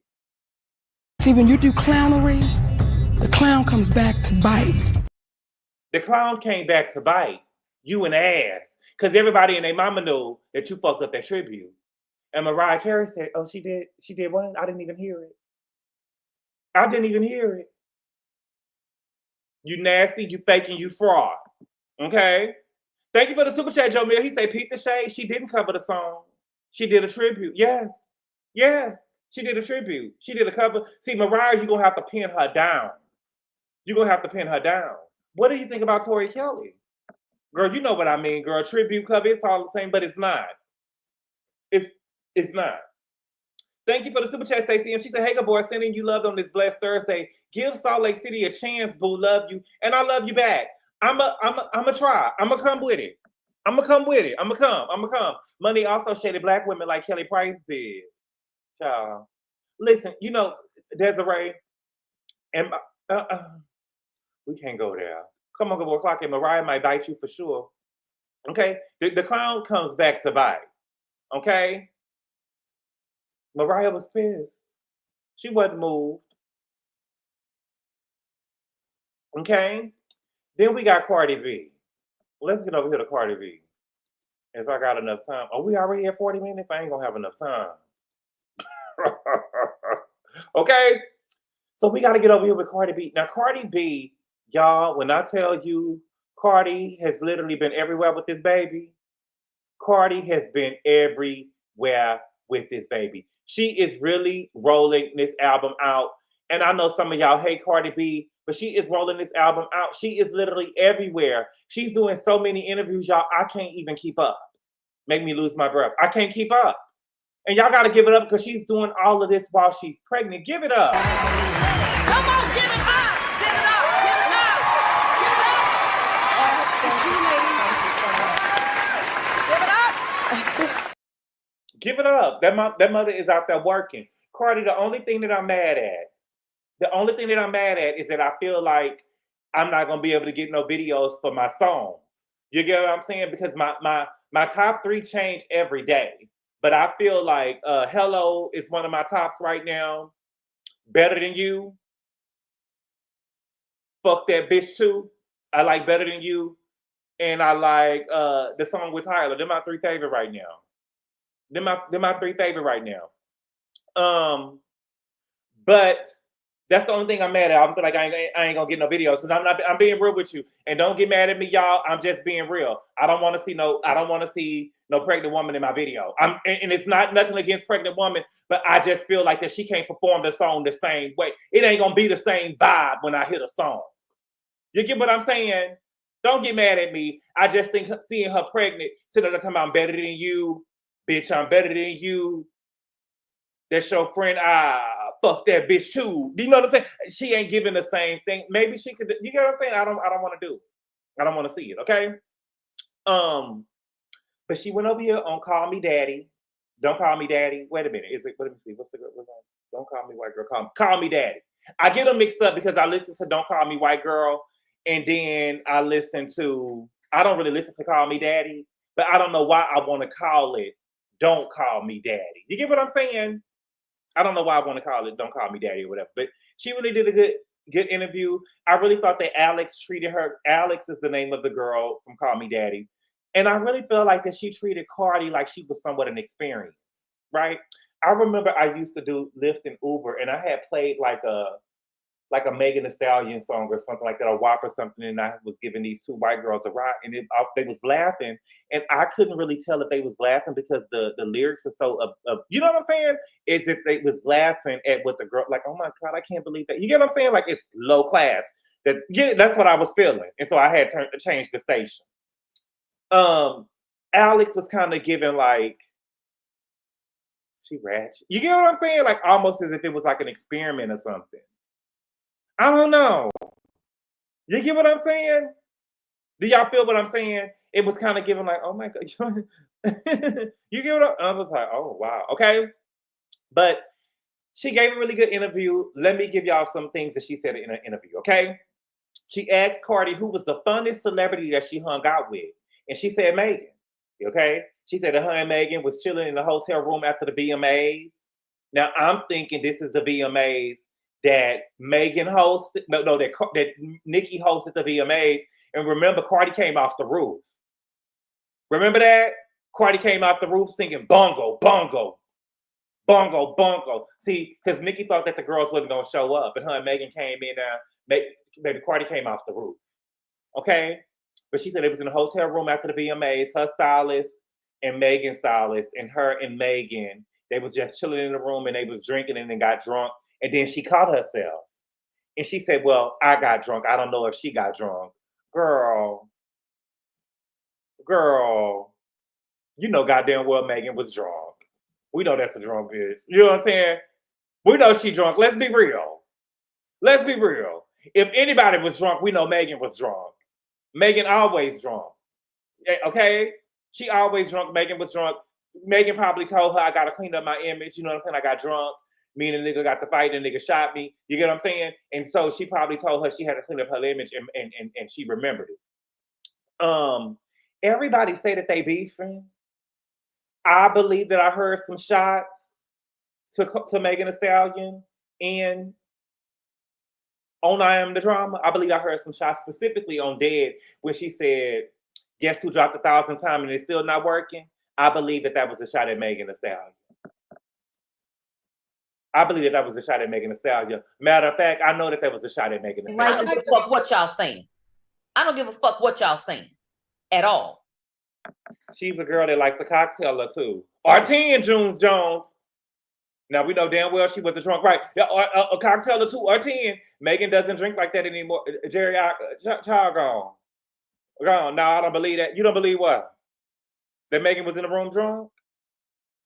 Speaker 3: See, when you do clownery, the clown comes back to bite.
Speaker 1: The clown came back to bite you in the ass because everybody and their mama knew that you fucked up that tribute. And Mariah Carey said, "Oh, she did. She did what? I didn't even hear it. I didn't even hear it. You nasty, you faking, you fraud." Okay? Thank you for the super chat, Joe Mill. He said, "Pete the Shade, she didn't cover the song. She did a tribute." Yes. Yes. She did a tribute. She did a cover. See, Mariah, you're going to have to pin her down. You're going to have to pin her down. What do you think about Tori Kelly? Girl, you know what I mean, girl. Tribute cover, it's all the same, but it's not. It's not. Thank you for the super chat, Stacey. And she said, "Hey, Gabor, sending you love on this blessed Thursday. Give Salt Lake City a chance, boo. Love you. And I love you back. I'm a try. I'm going to come with it. I'm going to come with it. I'm going to come. Money also shaded black women like Kelly Price did. Child. Listen, you know, Desiree, and we can't go there. Come on, Gabor, clock it. Mariah might bite you for sure. Okay? The clown comes back to bite. Okay? Mariah was pissed. She wasn't moved. Okay? Then we got Cardi B. Let's get over here to Cardi B. If I got enough time. Oh, we already at 40 minutes? I ain't gonna have enough time. Okay? So we gotta get over here with Cardi B. Now, Cardi B, y'all, when I tell you Cardi has literally been everywhere with this baby, Cardi has been everywhere with this baby. She is really rolling this album out. And I know some of y'all hate Cardi B, but she is rolling this album out. She is literally everywhere. She's doing so many interviews, y'all. I can't even keep up. Make me lose my breath. I can't keep up. And y'all got to give it up because she's doing all of this while she's pregnant. Give it up.
Speaker 2: Come on, give it up! Give it up! Give it up! Give it up!
Speaker 1: Give it up. That mother is out there working. Cardi, the only thing that I'm mad at is that I feel like I'm not gonna be able to get no videos for my songs. You get what I'm saying? Because my top 3 change every day. But I feel like Hello is one of my tops right now. Better Than You. Fuck That Bitch Too. I like Better Than You. And I like the song with Tyler. They're my 3 favorite right now. They're my 3 favorite right now. But that's the only thing I'm mad at. I feel like I ain't gonna get no videos because I'm being real with you. And don't get mad at me, y'all. I'm just being real. I don't want to see no pregnant woman in my video. And it's not nothing against pregnant woman, but I just feel like that she can't perform the song the same way. It ain't gonna be the same vibe when I hear the song. You get what I'm saying? Don't get mad at me. I just think seeing her pregnant, sitting there talking about I'm better than you, bitch, I'm better than you. That's your friend. Fuck that bitch too. You know what I'm saying? She ain't giving the same thing. Maybe she could. You get what I'm saying? I don't want to do. I don't want to see it. Okay. But she went over here on Call Me Daddy. Don't Call Me Daddy. Wait a minute. Is it? Let me see. What's the girl? Don't Call Me White Girl. Call Me Daddy. I get them mixed up because I listen to Don't Call Me White Girl, and then I listen to. I don't really listen to Call Me Daddy, but I don't know why I want to call it Don't Call Me Daddy. You get what I'm saying? I don't know why I want to call it Don't Call Me Daddy or whatever, but she really did a good interview. I really thought that Alex treated her. Alex is the name of the girl from Call Me Daddy. And I really feel like that she treated Cardi like she was somewhat an experience, right? I remember I used to do Lyft and Uber, and I had played like a Megan Thee Stallion song or something like that, a WAP or something, and I was giving these 2 white girls a ride, and they was laughing, and I couldn't really tell if they was laughing because the lyrics are so, you know what I'm saying? As if they was laughing at what the girl, like, oh my God, I can't believe that. You get what I'm saying? Like it's low class. That's what I was feeling, and so I had to change the station. Alex was kind of giving like, she ratchet. You get what I'm saying? Like almost as if it was like an experiment or something. I don't know. You get what I'm saying? Do y'all feel what I'm saying? It was kind of giving like, oh my God. You get what I was like, oh wow. Okay. But she gave a really good interview. Let me give y'all some things that she said in an interview. Okay. She asked Cardi who was the funnest celebrity that she hung out with. And she said Megan. Okay. She said that her and Megan was chilling in the hotel room after the VMAs. Now I'm thinking this is the VMAs that Megan hosted. No, that Nicki hosted the VMAs. And remember, Cardi came off the roof. Remember that? Cardi came off the roof singing bongo, bongo, bongo, bongo. See, because Nicki thought that the girls wasn't going to show up. And her and Megan came in there. Baby, Cardi came off the roof. Okay? But she said it was in a hotel room after the VMAs, her stylist and Megan's stylist, and her and Megan, they was just chilling in the room and they was drinking and then got drunk. And then she caught herself. And she said, well, I got drunk. I don't know if she got drunk. Girl, you know goddamn well Megan was drunk. We know that's the drunk bitch. You know what I'm saying? We know she drunk. Let's be real. Let's be real. If anybody was drunk, we know Megan was drunk. Megan always drunk. Okay? She always drunk. Megan was drunk. Megan probably told her, I got to clean up my image. You know what I'm saying? I got drunk. Me and the nigga got to fight and the nigga shot me. You get what I'm saying? And so she probably told her she had to clean up her image and she remembered it. everybody say that they beefing. I believe that I heard some shots to Megan Thee Stallion and on I Am the Drama. I believe I heard some shots specifically on Dead where she said, "Guess who dropped 1,000 times and it's still not working?" I believe that was a shot at Megan Thee Stallion. I believe that was a shot at Megan Thee Stallion. Matter of fact, I know that was a shot at Megan Thee Stallion.
Speaker 4: I don't give a fuck what y'all saying. I don't give a fuck what y'all saying at all.
Speaker 1: She's a girl that likes a cocktail or two. Or 10, June Jones. Now we know damn well she was a drunk, right? A cocktail or two or 10. Megan doesn't drink like that anymore. Jerry, child gone. Gone. No, I don't believe that. You don't believe what? That Megan was in the room drunk?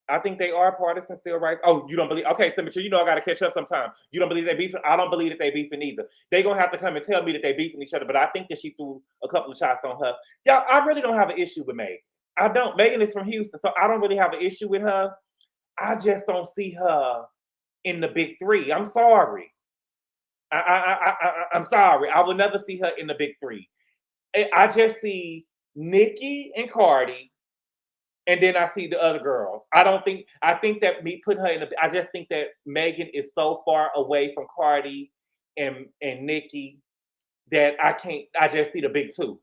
Speaker 1: I think they are partisan still, right? Oh, you don't believe? Okay, Symmetry, you know I got to catch up sometime. You don't believe they beefing? I don't believe that they beefing either. They going to have to come and tell me that they beefing each other, but I think that she threw a couple of shots on her. Y'all, I really don't have an issue with Megan. I don't. Megan is from Houston, so I don't really have an issue with her. I just don't see her in the big three. I'm sorry. I'm sorry. I will never see her in the big three. I just see Nicki and Cardi, and then I see the other girls. I think that me putting her in I just think that Megan is so far away from Cardi and Nicki that I just see the big two.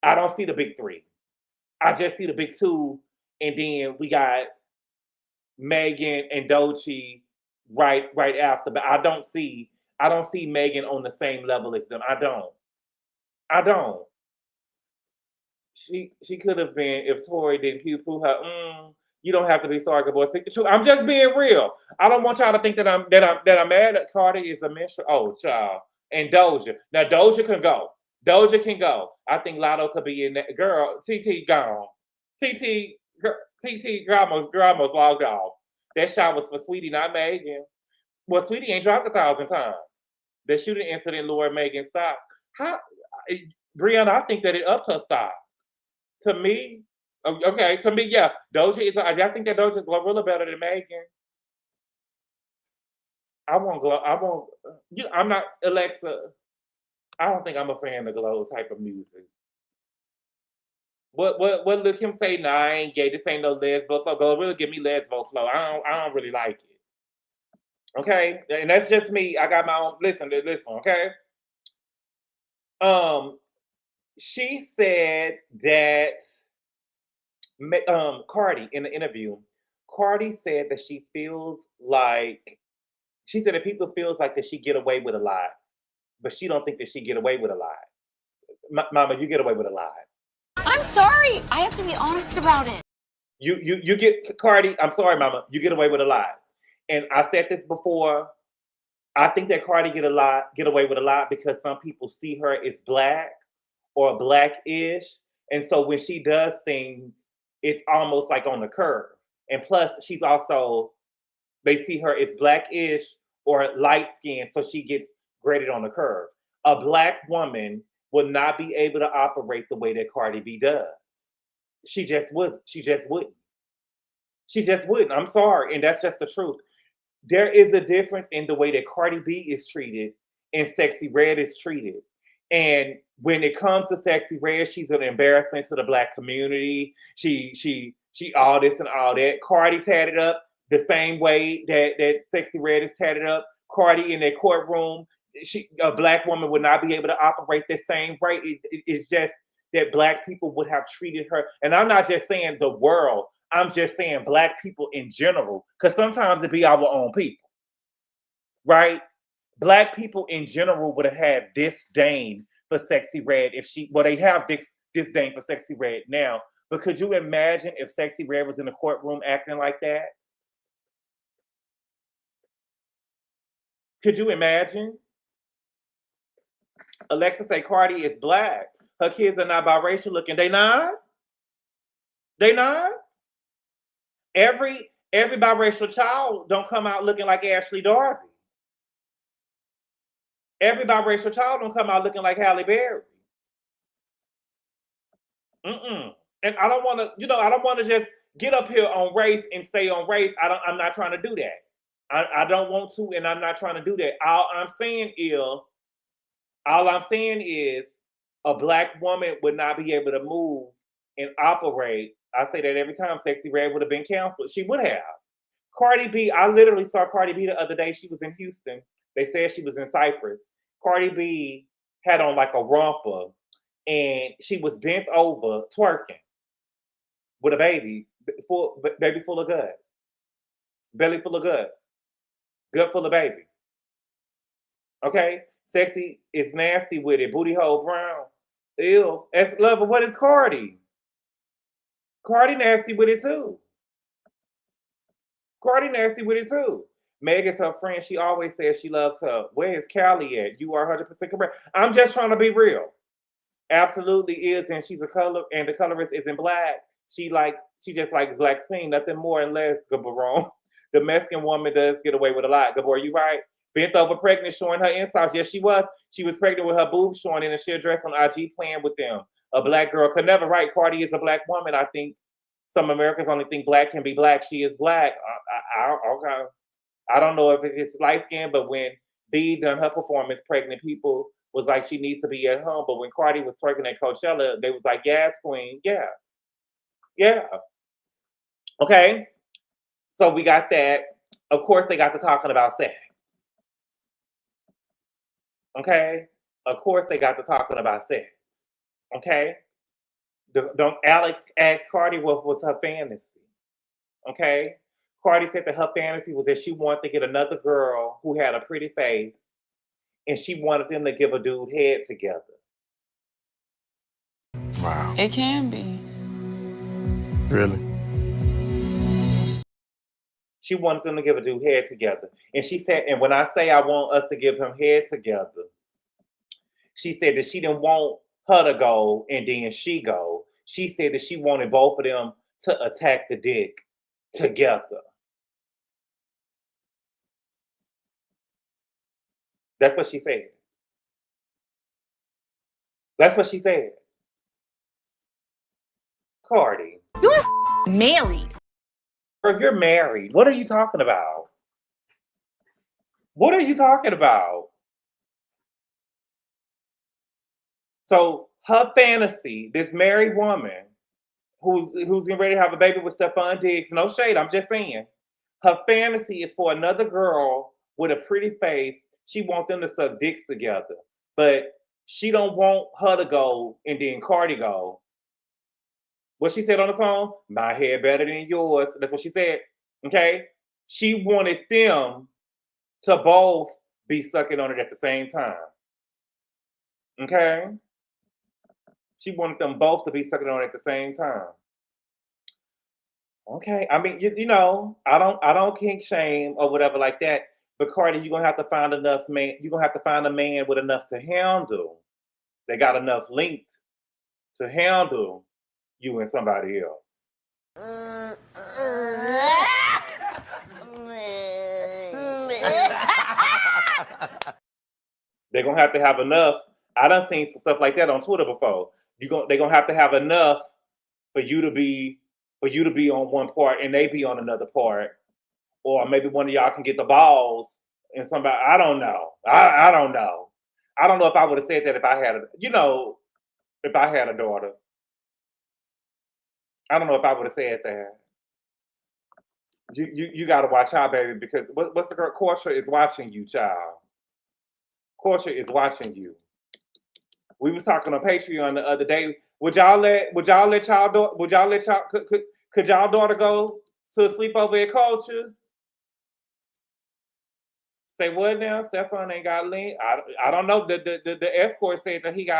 Speaker 1: I don't see the big three. I just see the big two, and then we got Megan and Doechii right after. But I don't see Megan on the same level as them. I don't. She could have been if Tori didn't poo her. You don't have to be sorry, good boy. Speak the truth. I'm just being real. I don't want y'all to think that I'm mad at Cardi is a minstrel. Oh, child. And Doja. Now Doja can go. Doja can go. I think Lotto could be in that. Girl, TT gone. TT almost logged off. That shot was for Sweetie, not Megan. Well, Sweetie ain't dropped 1,000 times. The shooting incident lured Megan stock. Rihanna, I think that it upped her stock. To me, okay, to me, yeah. Doja is, I think that Doja is Glorilla better than Megan. I'm not Alexa. I don't think I'm a fan of Glow type of music. What Lil Kim say? Nah, I ain't gay. This ain't no lesbo flow. Glorilla give me lesbo flow. I don't really like it. Okay, and that's just me. I got my own. Listen. Okay. She said that Cardi in the interview. Cardi said that she said that people feels like that she get away with a lot, but she don't think that she get away with a lot. Mama, you get away with a lot.
Speaker 5: I'm sorry. I have to be honest about it.
Speaker 1: You get Cardi. I'm sorry, Mama. You get away with a lot. And I said this before. I think that Cardi get away with a lot because some people see her as black or black-ish, and so when she does things, it's almost like on the curve. And plus, she's also, they see her as black-ish or light-skinned, so she gets graded on the curve. A black woman would not be able to operate the way that Cardi B does. She just wouldn't. I'm sorry, and that's just the truth. There is a difference in the way that Cardi B is treated and Sexy Red is treated. And when it comes to Sexy Red, she's an embarrassment to the black community. She all this and all that. Cardi tatted up the same way that Sexy Red is tatted up. Cardi in that courtroom, a black woman would not be able to operate the same way. It's just that black people would have treated her. And I'm not just saying the world. I'm just saying black people in general, because sometimes it be our own people, right? Black people in general would have had disdain for Sexy Red they have disdain for Sexy Red now. But could you imagine if Sexy Red was in the courtroom acting like that? Could you imagine? Alexa say Cardi is black. Her kids are not biracial looking. They not? Every biracial child don't come out looking like Ashley Darby. Every biracial child don't come out looking like Halle Berry. And I don't want to just get up here on race and stay on race. I'm not trying to do that. I don't want to, and I'm not trying to do that. All I'm saying is a black woman would not be able to move and operate. I say that every time. Sexy Red would have been canceled. She would have. Cardi B, I literally saw Cardi B the other day. She was in Houston. They said she was in Cyprus. Cardi B had on like a romper and she was bent over twerking with a baby, baby full of gut, belly full of gut full of baby. Okay? Sexy is nasty with it. Booty hole brown. Ew. That's love. But what is Cardi? Cardi nasty with it too. Cardi nasty with it too. Meg is her friend. She always says she loves her. Where is Callie at? You are 100% correct. I'm just trying to be real. Absolutely is, and she's a color, and the colorist is in black. She just likes black skin, nothing more and less. Gabor. The Mexican woman does get away with a lot. Gabor, you right? Bent over pregnant, showing her insides. Yes, she was. She was pregnant with her boobs showing in a sheer dress on IG, playing with them. A black girl could never. Right? Cardi is a black woman. I think some Americans only think black can be black. She is black. Okay. I don't know if it's light skin, but when B done her performance, pregnant people was like she needs to be at home. But when Cardi was twerking at Coachella, they was like, yes, queen, yeah. Yeah. Okay. So we got that. Of course, they got to talking about sex. Okay. Of course, they got to talking about sex. Okay. Don't Alex ask Cardi what was her fantasy. Okay. Cardi said that her fantasy was that she wanted to get another girl who had a pretty face, and she wanted them to give a dude head together.
Speaker 6: Wow.
Speaker 5: It can be.
Speaker 6: Really?
Speaker 1: She wanted them to give a dude head together. And she said, and when I say I want us to give him head together, she said that she didn't want her to go and then she go. She said that she wanted both of them to attack the dick together. That's what she said. That's what she said. Cardi.
Speaker 2: You're married.
Speaker 1: Girl, you're married. What are you talking about? What are you talking about? So her fantasy, this married woman who's getting ready to have a baby with Stephon Diggs, no shade, I'm just saying. Her fantasy is for another girl with a pretty face. She wants them to suck dicks together. But she don't want her to go and then Cardi go. What she said on the song? My hair better than yours. That's what she said. Okay? She wanted them to both be sucking on it at the same time. Okay? She wanted them both to be sucking on it at the same time. Okay. I mean, you know, I don't kink shame or whatever like that. But Cardi, you're gonna have to find enough man. You're gonna have to find a man with enough to handle. They got enough length to handle you and somebody else. They're gonna have to have enough. I done seen some stuff like that on Twitter before. They're gonna have to have enough for you to be on one part and they be on another part. Or maybe one of y'all can get the balls and somebody, I don't know. I don't know. I don't know if I would have said that if I had if I had a daughter. I don't know if I would have said that. You got to watch out, baby, because what's the girl? Corsha is watching you, child. Corsha is watching you. We was talking on Patreon the other day. Could y'all daughter go to a sleepover at Cultures? Say what now? Stephon ain't got link. I don't know. The escort said that he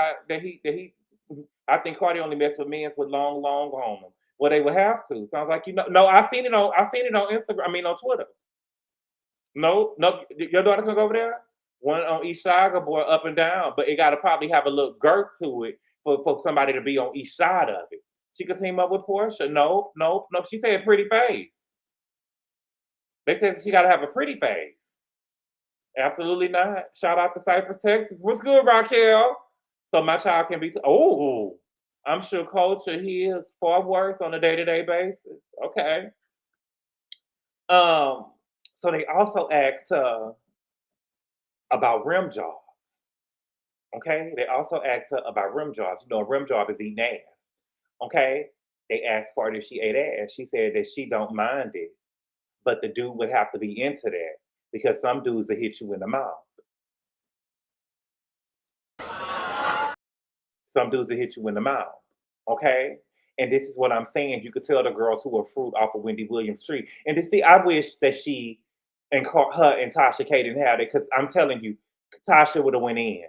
Speaker 1: I think Cardi only messed with men with long on them. Well, they would have to. Sounds like you know. No, I seen it on Instagram. I mean on Twitter. No, your daughter can go over there. One on each side, boy, up and down, but it got to probably have a little girth to it for somebody to be on each side of it. She could team up with Portia. No. She said pretty face. They said she got to have a pretty face. Absolutely not. Shout out to Cypress, Texas. What's good, Raquel? So my child can be. Oh, I'm sure culture he is far worse on a day-to-day basis. Okay. So they also asked her about rim jobs. Okay. They also asked her about rim jobs. You know, a rim job is eating ass. Okay. They asked Cardi if she ate ass. She said that she don't mind it, but the dude would have to be into that because some dudes will hit you in the mouth. Some dudes will hit you in the mouth. Okay. And this is what I'm saying. You could tell the girls who are fruit off of Wendy Williams' tree. And to see, I wish that she and her and Tasha K didn't have it because I'm telling you, Tasha would have went in.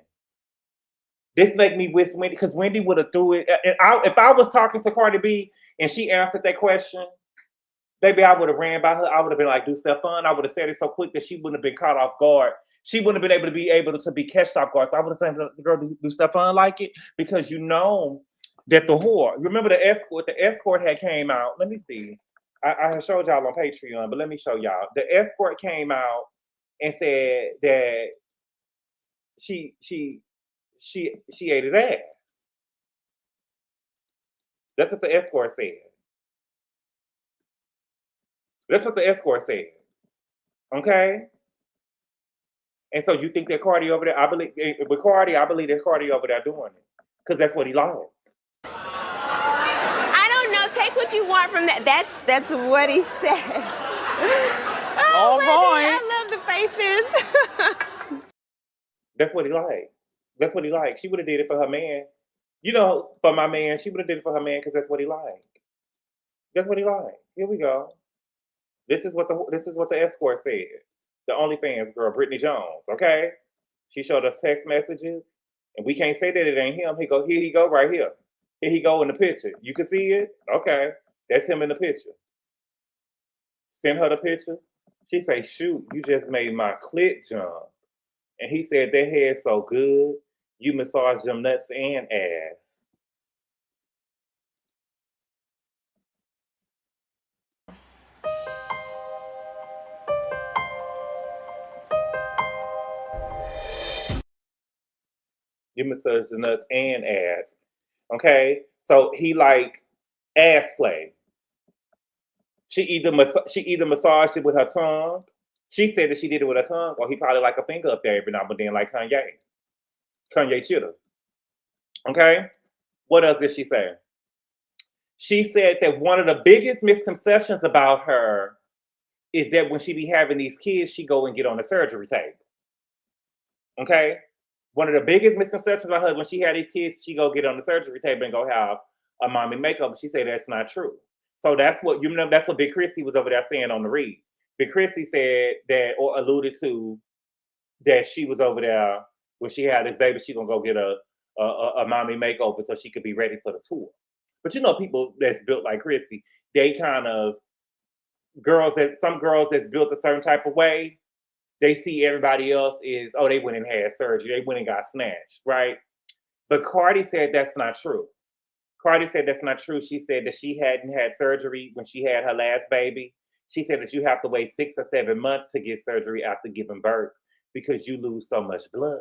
Speaker 1: This make me wish Wendy because Wendy would have threw it. And if I was talking to Cardi B and she answered that question, baby, I would have ran by her. I would have been like, do stuff fun. I would have said it so quick that she wouldn't have been caught off guard. She wouldn't have been able to be catched off guard. So I would have said, girl, do stuff fun like it because you know that the whore. Remember the escort? The escort had came out. Let me see. I showed y'all on Patreon, but let me show y'all. The escort came out and said that she ate his ass. That's what the escort said. That's what the escort said. Okay? And so you think that Cardi over there, I believe with Cardi, I believe that Cardi over there doing it. Because that's what he liked.
Speaker 7: I don't know. Take what you want from that. That's what he said. Oh, Wendy, I love the faces.
Speaker 1: That's what he liked. That's what he liked. She would have did it for her man. You know, for my man, she would have did it for her man because that's what he liked. That's what he liked. Here we go. This is what the escort said. The OnlyFans girl, Brittany Jones. Okay, she showed us text messages, and we can't say that it ain't him. Here he go right here. Here he go in the picture. You can see it. Okay, that's him in the picture. Send her the picture. She say, "Shoot, you just made my clit jump." And he said, "That hair's so good. You massage them nuts and ass." You massage the nuts and ass. Okay? So he like ass play. She either massaged it with her tongue. She said that she did it with her tongue, or he probably like a finger up there every now and then, like Kanye. Kanye Chitter. Okay? What else did she say? She said that one of the biggest misconceptions about her is that when she be having these kids, she go and get on the surgery table. Okay? One of the biggest misconceptions about her when she had these kids, she go get on the surgery table and go have a mommy makeover. She said that's not true. So that's what that's what Big Chrissy was over there saying on the read. Big Chrissy said that or alluded to that she was over there when she had this baby, she gonna go get a mommy makeover so she could be ready for the tour. But you know, people that's built like Chrissy, they kind of some girls that's built a certain type of way. They see everybody else is, oh, they went and had surgery. They went and got snatched, right? But Cardi said that's not true. Cardi said that's not true. She said that she hadn't had surgery when she had her last baby. She said that you have to wait 6 or 7 months to get surgery after giving birth because you lose so much blood.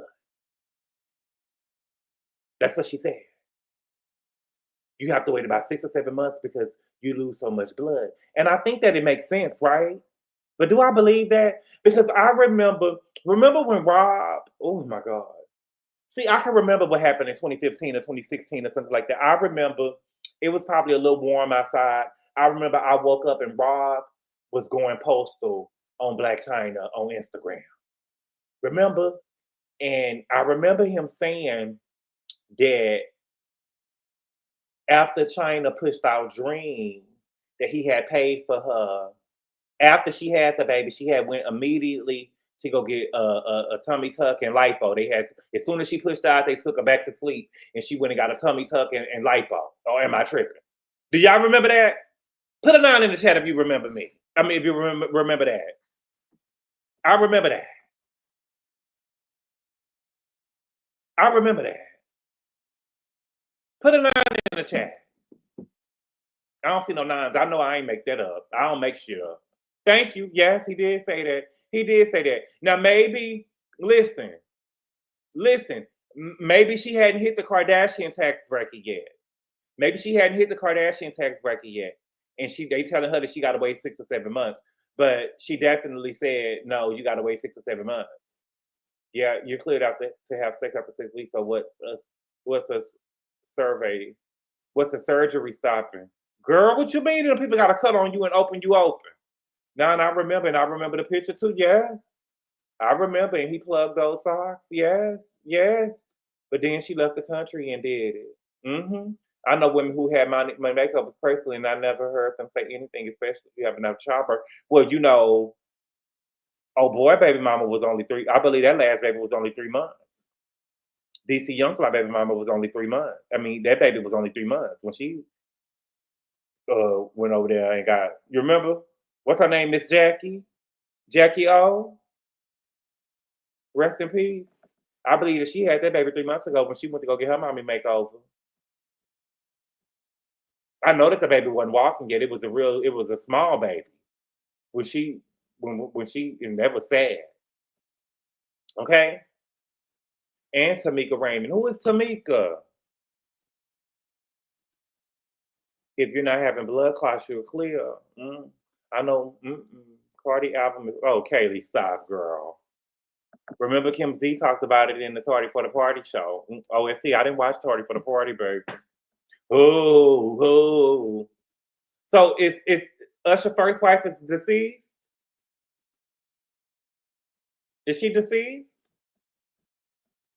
Speaker 1: That's what she said. You have to wait about 6 or 7 months because you lose so much blood. And I think that it makes sense, right? But do I believe that? Because I remember when Rob, oh my God. See, I can remember what happened in 2015 or 2016 or something like that. I remember it was probably a little warm outside. I remember I woke up and Rob was going postal on Black China on Instagram. Remember? And I remember him saying that after China pushed out Dream, that he had paid for her. After she had the baby, she had went immediately to go get a tummy tuck and lipo. They had, as soon as she pushed out, they took her back to sleep, and she went and got a tummy tuck and lipo. Or am I tripping? Do y'all remember that? Put a 9 in the chat if you remember me. I mean, if you remember that. I remember that. I remember that. Put a 9 in the chat. I don't see no 9s. I know I ain't make that up. I don't make shit up. Thank you. Yes, he did say that. He did say that. Now, maybe, listen, maybe she hadn't hit the Kardashian tax bracket yet. Maybe she hadn't hit the Kardashian tax bracket yet. And they telling her that she got to wait 6 or 7 months. But she definitely said, no, you got to wait 6 or 7 months. Yeah, you're cleared out to have sex after 6 weeks. So what's a survey? What's the surgery stopping? Girl, what you mean? The people got to cut on you and open you open. Now, and I remember the picture too. Yes, I remember, and he plugged those socks. Yes, yes. But then she left the country and did it. I know women who had my makeup was personally, and I never heard them say anything, especially if you have enough childbirth. Well, you know, oh boy, baby mama was only 3. I believe that last baby was only 3 months. DC Youngfly baby mama was only 3 months. I mean, that baby was only 3 months when she went over there and got. You remember what's her name? Miss Jackie O. Rest in peace. I believe that she had that baby 3 months ago when she went to go get her mommy makeover. I know that the baby wasn't walking yet. It was a small baby. When she, and that was sad. Okay. And Tamika Raymond. Who is Tamika? If you're not having blood clots, you're clear. I know. Cardi album is. Oh, Kaylee, stop, girl. Remember Kim Z talked about it in the Tardy for the Party show. OSC. I didn't watch Tardy for the Party, baby. Oh. So is Usher's first wife is deceased? Is she deceased?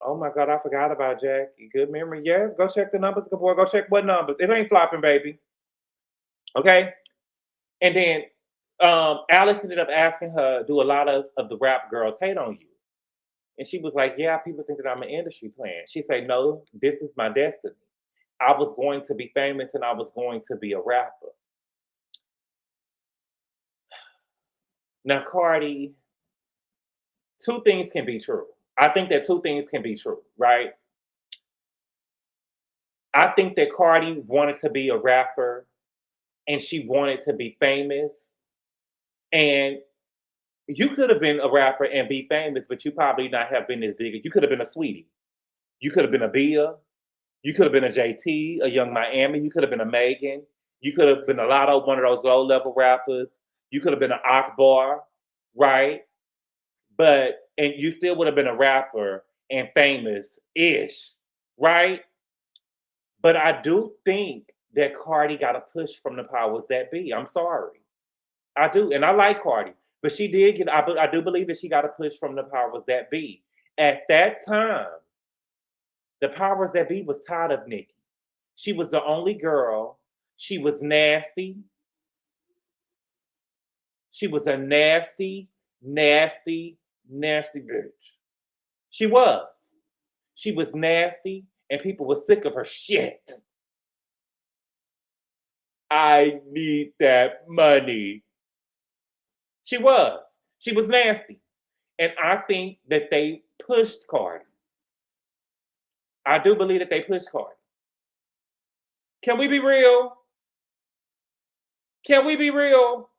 Speaker 1: Oh my God, I forgot about Jackie. Good memory. Yes, go check the numbers, Gabor. Go check what numbers. It ain't flopping, baby. Okay. And then Alex ended up asking her, do a lot of the rap girls hate on you? And she was like, yeah, people think that I'm an industry plant. She said, no, this is my destiny. I was going to be famous and I was going to be a rapper. Now, Cardi, 2 things can be true. I think that 2 things can be true, right? I think that Cardi wanted to be a rapper and she wanted to be famous. And you could have been a rapper and be famous, but you probably not have been as big. You could have been a Sweetie. You could have been a Bia. You could have been a JT, a Young Miami. You could have been a Megan. You could have been a Lotto, one of those low-level rappers. You could have been an Akbar, right? And you still would have been a rapper and famous-ish, right? But I do think that Cardi got a push from the powers that be. I'm sorry. I do. And I like Cardi. But she did get, I do believe that she got a push from the powers that be. At that time, the powers that be was tired of Nicki. She was the only girl. She was nasty. She was a nasty, nasty, nasty bitch. She was. She was nasty, and people were sick of her shit. I need that money. She was. She was nasty. And I think that they pushed Cardi. I do believe that they pushed Cardi. Can we be real? Can we be real?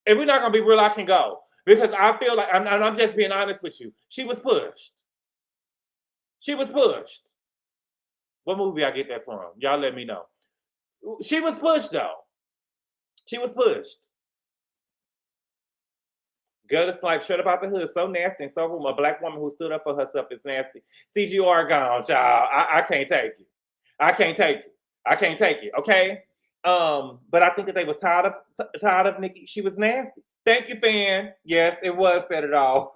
Speaker 1: If we're not going to be real, I can go. Because I feel like, I'm just being honest with you, she was pushed. She was pushed. What movie I get that from? Y'all let me know. She was pushed, though. She was pushed. Gutter Snipe, shut about the hood, so nasty and so rude. A black woman who stood up for herself is nasty. CGR gone, child. I can't take it. I can't take it. I can't take it, okay? But I think that they was tired of Nicki. She was nasty. Thank you, fan. Yes, it was Set It Off.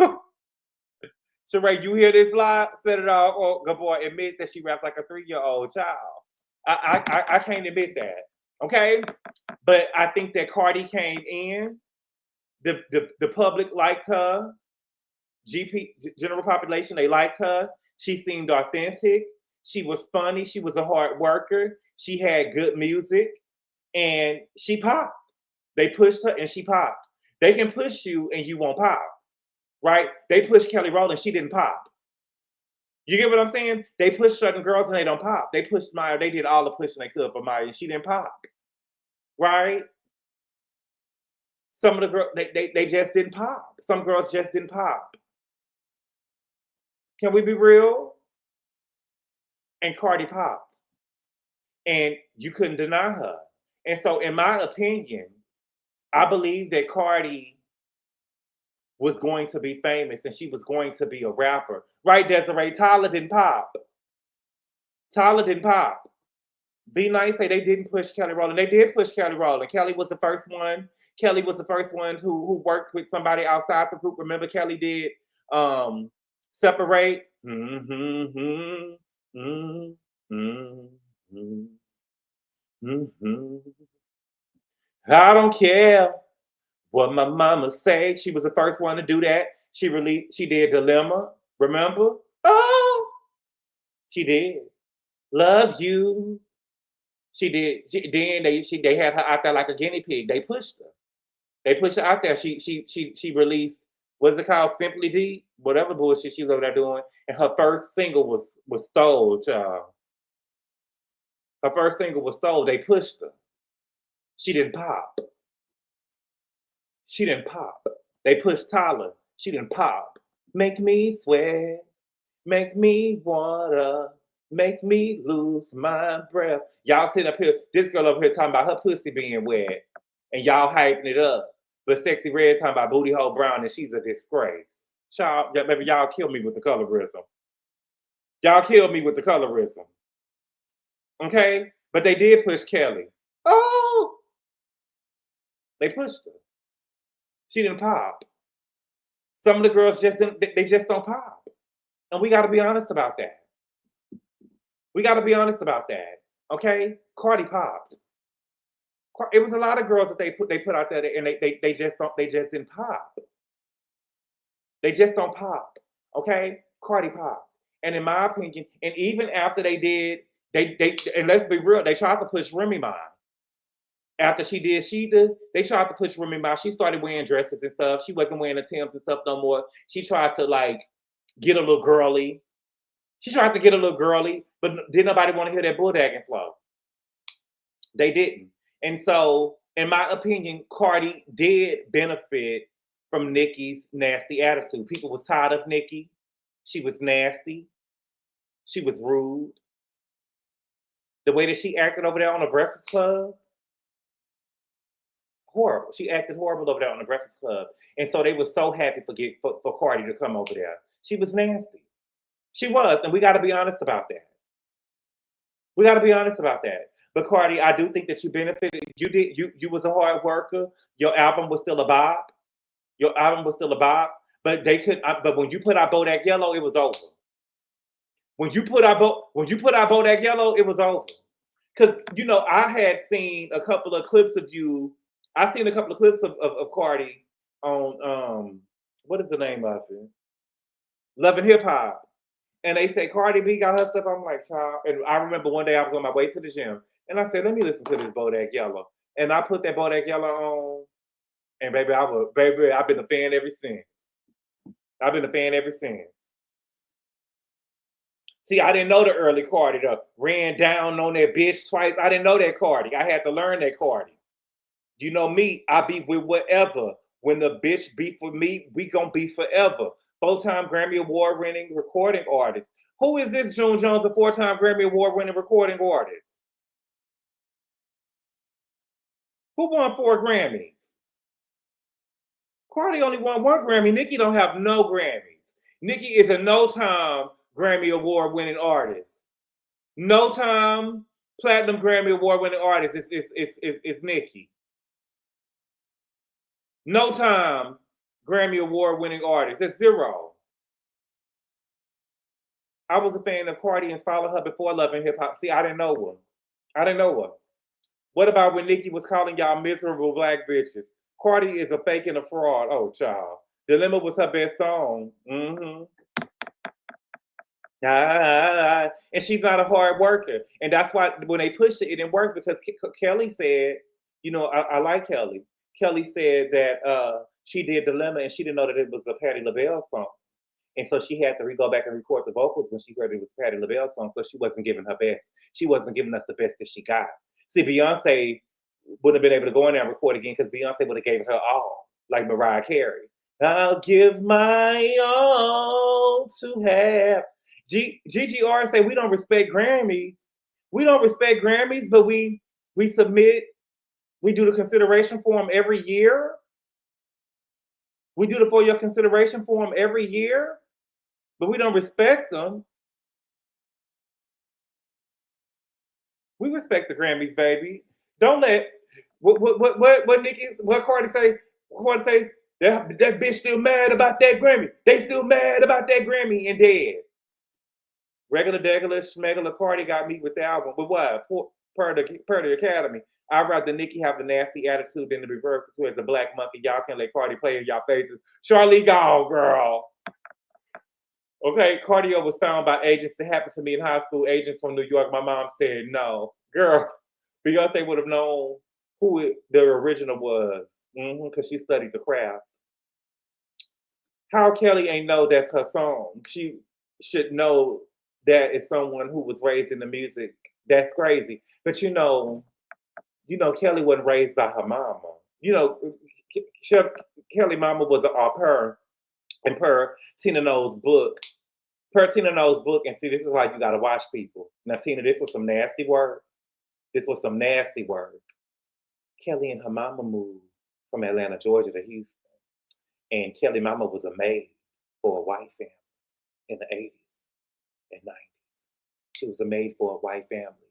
Speaker 1: Sheree, you hear this live? Set It Off. Oh, Gabor, admit that she raps like a 3-year-old child. I can't admit that, okay? But I think that Cardi came in. The public liked her. General population, they liked her. She seemed authentic. She was funny. She was a hard worker. She had good music. And she popped. They pushed her and she popped. They can push you and you won't pop, right? They pushed Kelly Rowland, she didn't pop. You get what I'm saying? They pushed certain girls and they don't pop. They pushed Maya, they did all the pushing they could for Maya and she didn't pop, right? Some of the girls, they just didn't pop. Some girls just didn't pop. Can we be real? And Cardi popped. And you couldn't deny her. And so in my opinion, I believe that Cardi was going to be famous and she was going to be a rapper. Right, Desiree? Tyler didn't pop. Tyler didn't pop. Be Nice say they didn't push Kelly Rowland. They did push Kelly Rowland. Kelly was the first one. Kelly was the first one who worked with somebody outside the group. Remember, Kelly did Separate. I don't care what my mama say. She was the first one to do that. She did Dilemma. Remember? Oh, she did. Love You. She did. They had her out there like a guinea pig. They pushed her. They pushed her out there. She released, what's it called? Simply D, whatever bullshit she was over there doing. And her first single was Stole, child. Her first single was Stole. They pushed her. She didn't pop. She didn't pop. They pushed Tyler. She didn't pop. Make me sweat. Make me wanna. Make me lose my breath. Y'all sitting up here, this girl over here talking about her pussy being wet. And y'all hyping it up. But Sexy Red talking about Booty Hole Brown and she's a disgrace. Y'all kill me with the colorism. Y'all kill me with the colorism. Okay? But they did push Kelly. Oh! They pushed her. She didn't pop. Some of the girls just don't pop. And we got to be honest about that. We got to be honest about that. Okay? Cardi popped. It was a lot of girls that they put out there and they just didn't pop. They just don't pop. Okay? Cardi popped. And in my opinion, and even after they did, and let's be real, they tried to push Remy Ma. After she did, they tried to push Remy Ma. She started wearing dresses and stuff. She wasn't wearing the Timbs and stuff no more. She tried to like get a little girly. But didn't nobody want to hear that bulldagging flow. They didn't. And so, in my opinion, Cardi did benefit from Nicki's nasty attitude. People was tired of Nicki. She was nasty. She was rude. The way that she acted over there on the Breakfast Club, horrible. She acted horrible over there on the Breakfast Club. And so they were so happy for Cardi to come over there. She was nasty. She was, and we got to be honest about that. We got to be honest about that. But Cardi, I do think that you benefited. You was a hard worker. Your album was still a bop. But they could. But when you put out Bodak Yellow, it was over. When you put out Bodak Yellow, it was over. Because I had seen a couple of clips of you. I've seen a couple of clips of Cardi on what is the name of it? Love and Hip Hop. And they say Cardi B got her stuff. I'm like, child. And I remember one day I was on my way to the gym. And I said, let me listen to this Bodak Yellow. And I put that Bodak Yellow on. And baby, I've been a fan ever since. See, I didn't know the early Cardi ran down on that bitch twice. I didn't know that Cardi. I had to learn that Cardi. You know me, I be with whatever. When the bitch be for me, we gonna be forever. 4-time Grammy Award winning recording artist. Who is this June Jones, a 4-time Grammy Award winning recording artist? Who won 4 Grammys? Cardi only won 1 Grammy. Nicki don't have no Grammys. Nicki is a no-time Grammy Award winning artist. No-time Platinum Grammy Award winning artist is Nicki. No-time Grammy Award winning artist. It's 0. I was a fan of Cardi and followed her before Love and Hip Hop. See, I didn't know her. What about when Nicki was calling y'all miserable black bitches? Cardi is a fake and a fraud. Oh, child. Dilemma was her best song. And she's not a hard worker. And that's why when they pushed it, it didn't work because Kelly said, I like Kelly. Kelly said that she did Dilemma and she didn't know that it was a Patti LaBelle song. And so she had to go back and record the vocals when she heard it was a Patti LaBelle song. So she wasn't giving her best. She wasn't giving us the best that she got. See, Beyonce wouldn't have been able to go in there and record again because Beyonce would have gave her all, like Mariah Carey. I'll give my all to have. GGR say we don't respect Grammys. We don't respect Grammys, but we submit. We do the consideration for them every year. We do the for your consideration for them every year, but we don't respect them. We respect the Grammys, baby. Don't let what Nikki, what Cardi say? Cardi say that bitch still mad about that Grammy. They still mad about that Grammy and dead. Regular degular schmegular Cardi got me with the album, but what? Per the Academy, I'd rather Nikki have the nasty attitude than to be referred to as a black monkey. Y'all can't let Cardi play in y'all faces. Charlie gone, girl. Okay, cardio was found by agents that happened to me in high school, agents from New York. My mom said no. Girl, Beyonce would have known who the original was because she studied the craft. How Kelly ain't know that's her song? She should know that is someone who was raised in the music. That's crazy. But you know, Kelly wasn't raised by her mama. You know, Kelly mama was an au pair, and per Tina Knowles' book, and see, this is why you gotta watch people. Now, Tina, this was some nasty work. Kelly and her mama moved from Atlanta, Georgia to Houston. And Kelly mama was a maid for a white family in the 80s and 90s. She was a maid for a white family.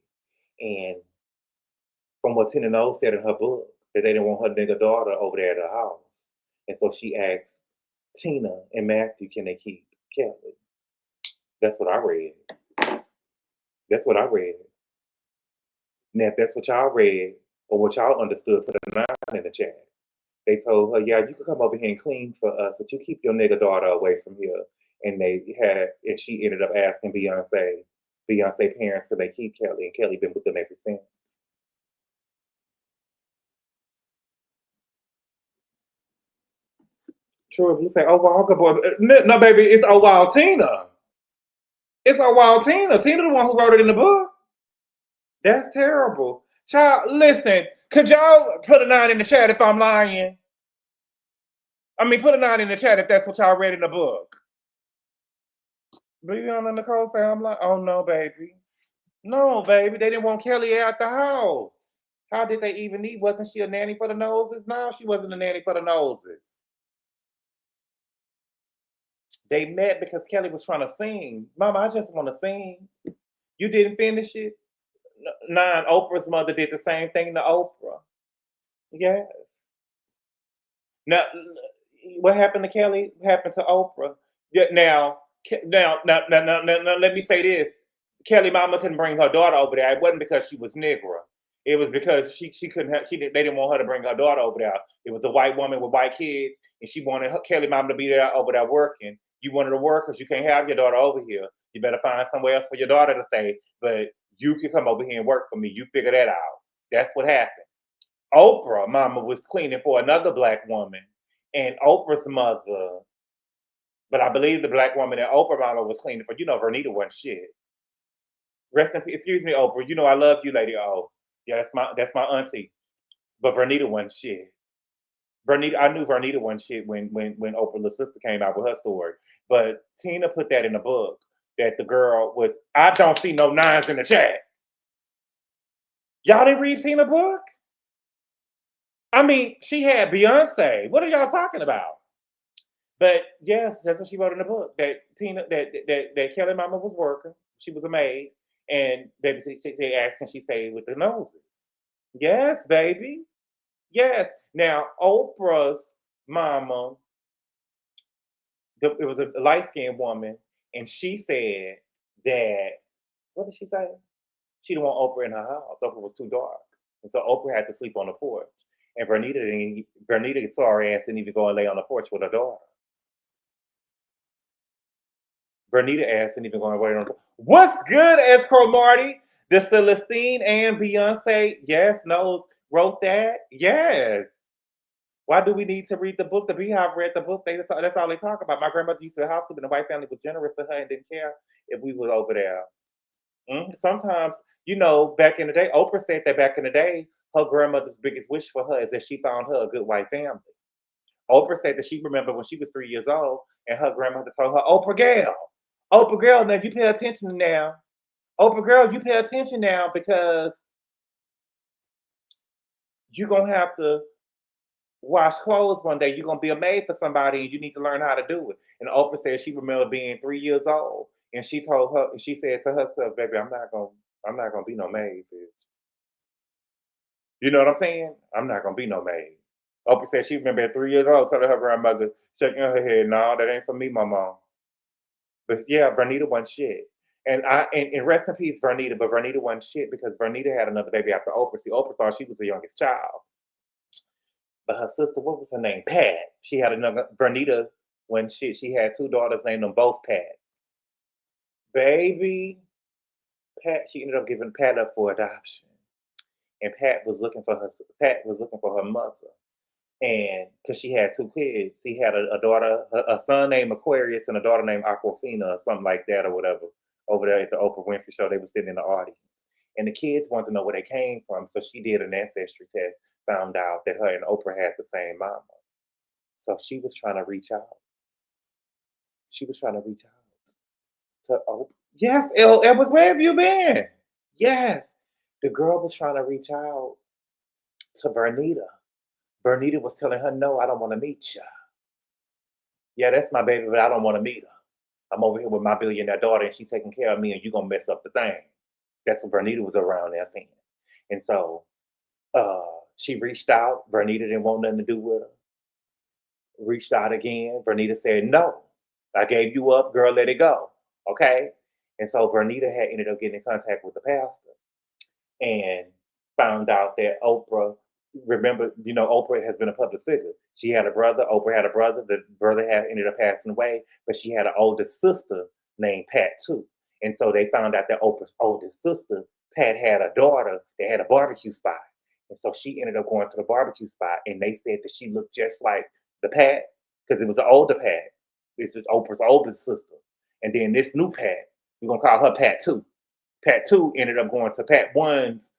Speaker 1: And from what Tina Knowles said in her book, that they didn't want her nigga daughter over there at her house. And so she asked Tina and Matthew, can they keep Kelly? That's what I read. Now, if that's what y'all read or what y'all understood, put a 9 in the chat. They told her, yeah, you can come over here and clean for us, but you keep your nigga daughter away from here. And she ended up asking Beyonce parents, could they keep Kelly? And Kelly been with them ever since. True, you say, oh, wow, GGABOR. No, baby, it's oh, wow, Tina. It's oh, wow, Tina. Tina the one who wrote it in the book. That's terrible. Child, listen, could y'all put a 9 in the chat if I'm lying? I mean, put a 9 in the chat if that's what y'all read in the book. Rihanna and Nicole say I'm like, oh no, baby. No, baby, they didn't want Kelly out the house. How did they even need? Wasn't she a nanny for the noses? No, she wasn't a nanny for the noses. They met because Kelly was trying to sing. Mama, I just want to sing. You didn't finish it? 9, Oprah's mother did the same thing to Oprah. Yes. Now, what happened to Kelly happened to Oprah. Now, let me say this. Kelly mama couldn't bring her daughter over there. It wasn't because she was Negro. It was because she couldn't have, they didn't want her to bring her daughter over there. It was a white woman with white kids, and she wanted Kelly mama to be over there working. You wanted to work because you can't have your daughter over here. You better find somewhere else for your daughter to stay, but you can come over here and work for me. You figure that out. That's what happened. Oprah mama was cleaning for another black woman, and Oprah's mother, but I believe the black woman that Oprah mama was cleaning for, Vernita wasn't shit. Rest in peace. Excuse me, Oprah. I love you, Lady O. Yeah, that's my auntie. But Vernita wasn't shit. I knew Vernita wasn't shit when Oprah's sister came out with her story. But Tina put that in the book that the girl was. I don't see no 9s in the chat. Y'all didn't read Tina's book? I mean, she had Beyonce. What are y'all talking about? But yes, that's what she wrote in the book. That that Kelly mama was working. She was a maid. And baby, she asked and she stayed with the noses. Yes, baby. Yes. Now, Oprah's mama, it was a light-skinned woman, and she said that, what did she say? She didn't want Oprah in her house. Oprah was too dark. And so Oprah had to sleep on the porch. And Vernita saw her ass didn't even go and lay on the porch with her daughter. Vernita asked and even going away on. What's good, Escrow Marty? The Celestine and Beyonce, yes, wrote that. Yes. Why do we need to read the book? The Beehive read the book. That's all they talk about. My grandmother used to have a house, and the white family was generous to her and didn't care if we were over there. Sometimes, back in the day, Oprah said that back in the day, her grandmother's biggest wish for her is that she found her a good white family. Oprah said that she remembered when she was 3 years old, and her grandmother told her, Oprah girl, now you pay attention now. Oprah girl, you pay attention now because you're going to have to wash clothes one day. You're gonna be a maid for somebody, and you need to learn how to do it. And Oprah said she remember being 3 years old, and she said to herself, "Baby, I'm not gonna be no maid, bitch." You know what I'm saying? I'm not gonna be no maid. Oprah said she remember at 3 years old telling her grandmother, shaking her head, "No, that ain't for me, mama." But yeah, Vernita wasn't shit. And rest in peace, Vernita. But Vernita wasn't shit because Vernita had another baby after Oprah. See, Oprah thought she was the youngest child. But her sister, what was her name? Pat. She had another Vernita when she had 2 daughters, named them both Pat. Baby, Pat, she ended up giving Pat up for adoption. And Pat was looking for her mother. And because she had 2 kids, she had a daughter, a son named Aquarius and a daughter named Aquafina or something like that or whatever. Over there at the Oprah Winfrey show, they were sitting in the audience. And the kids wanted to know where they came from. So she did an ancestry test, found out that her and Oprah had the same mama. So she was trying to reach out. She was trying to reach out to Oprah. Yes, Edwards, where have you been? Yes. The girl was trying to reach out to Vernita. Vernita was telling her, "No, I don't want to meet you. Yeah, that's my baby, but I don't want to meet her. I'm over here with my billionaire daughter, and she's taking care of me, and you're going to mess up the thing." That's what Vernita was around there saying. And so she reached out. Vernita didn't want nothing to do with her. Reached out again. Vernita said, "No, I gave you up, girl, let it go." Okay? And so Vernita had ended up getting in contact with the pastor and found out that Oprah, remember, Oprah has been a public figure. She had a brother. Oprah had a brother. The brother had ended up passing away, but she had an older sister named Pat too. And so they found out that Oprah's oldest sister, Pat, had a daughter that had a barbecue spot. And so she ended up going to the barbecue spot, and they said that she looked just like the Pat because it was an older Pat. This is Oprah's oldest sister. And then this new Pat, we're going to call her Pat 2. Pat 2 ended up going to Pat 1's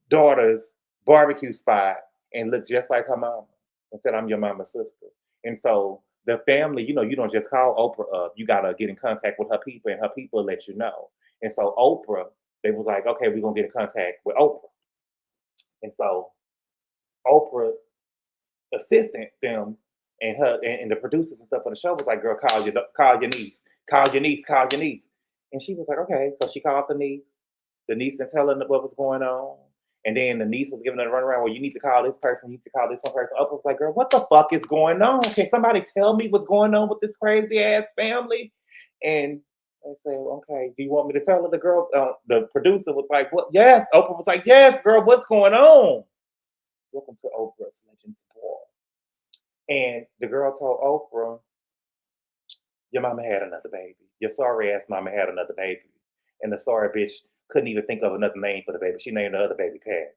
Speaker 1: daughter's barbecue spot and looked just like her mama and said, "I'm your mama's sister." And so the family, you don't just call Oprah up. You got to get in contact with her people, and her people let you know. And so Oprah, they was like, "Okay, we're going to get in contact with Oprah." And so Oprah assistant them and her and the producers and stuff for the show was like, "Girl, call your niece, call your niece." And she was like, "Okay." So she called the niece didn't tell her what was going on. And then the niece was giving her a runaround. "Well, you need to call this person. You need to call this one person." Oprah was like, "Girl, what the fuck is going on? Can somebody tell me what's going on with this crazy ass family?" And they say, "Okay, do you want me to tell her?" The girl, the producer was like, "What?" Yes. Oprah was like, "Yes, girl, what's going on?" Welcome to Oprah's Legends Ball. And the girl told Oprah, "Your mama had another baby. Your sorry ass mama had another baby. And the sorry bitch couldn't even think of another name for the baby. She named the other baby Pat.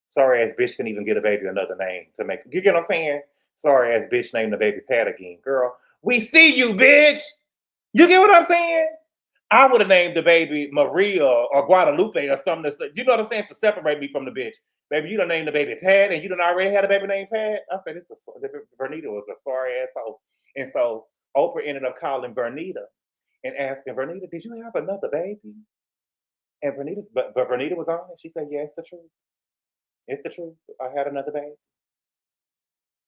Speaker 1: Sorry ass bitch couldn't even get a baby another name to make." You get what I'm saying? Sorry ass bitch named the baby Pat again. Girl, we see you, bitch. You get what I'm saying? I would have named the baby Maria or Guadalupe or something. You know what I'm saying? To separate me from the bitch. "Baby, you done named the baby Pat, and you done already had a baby named Pat." I said, Vernita was a sorry asshole. And so Oprah ended up calling Vernita and asking Vernita, "Did you have another baby?" And but Vernita was honest. She said, "Yeah, it's the truth. It's the truth. I had another baby."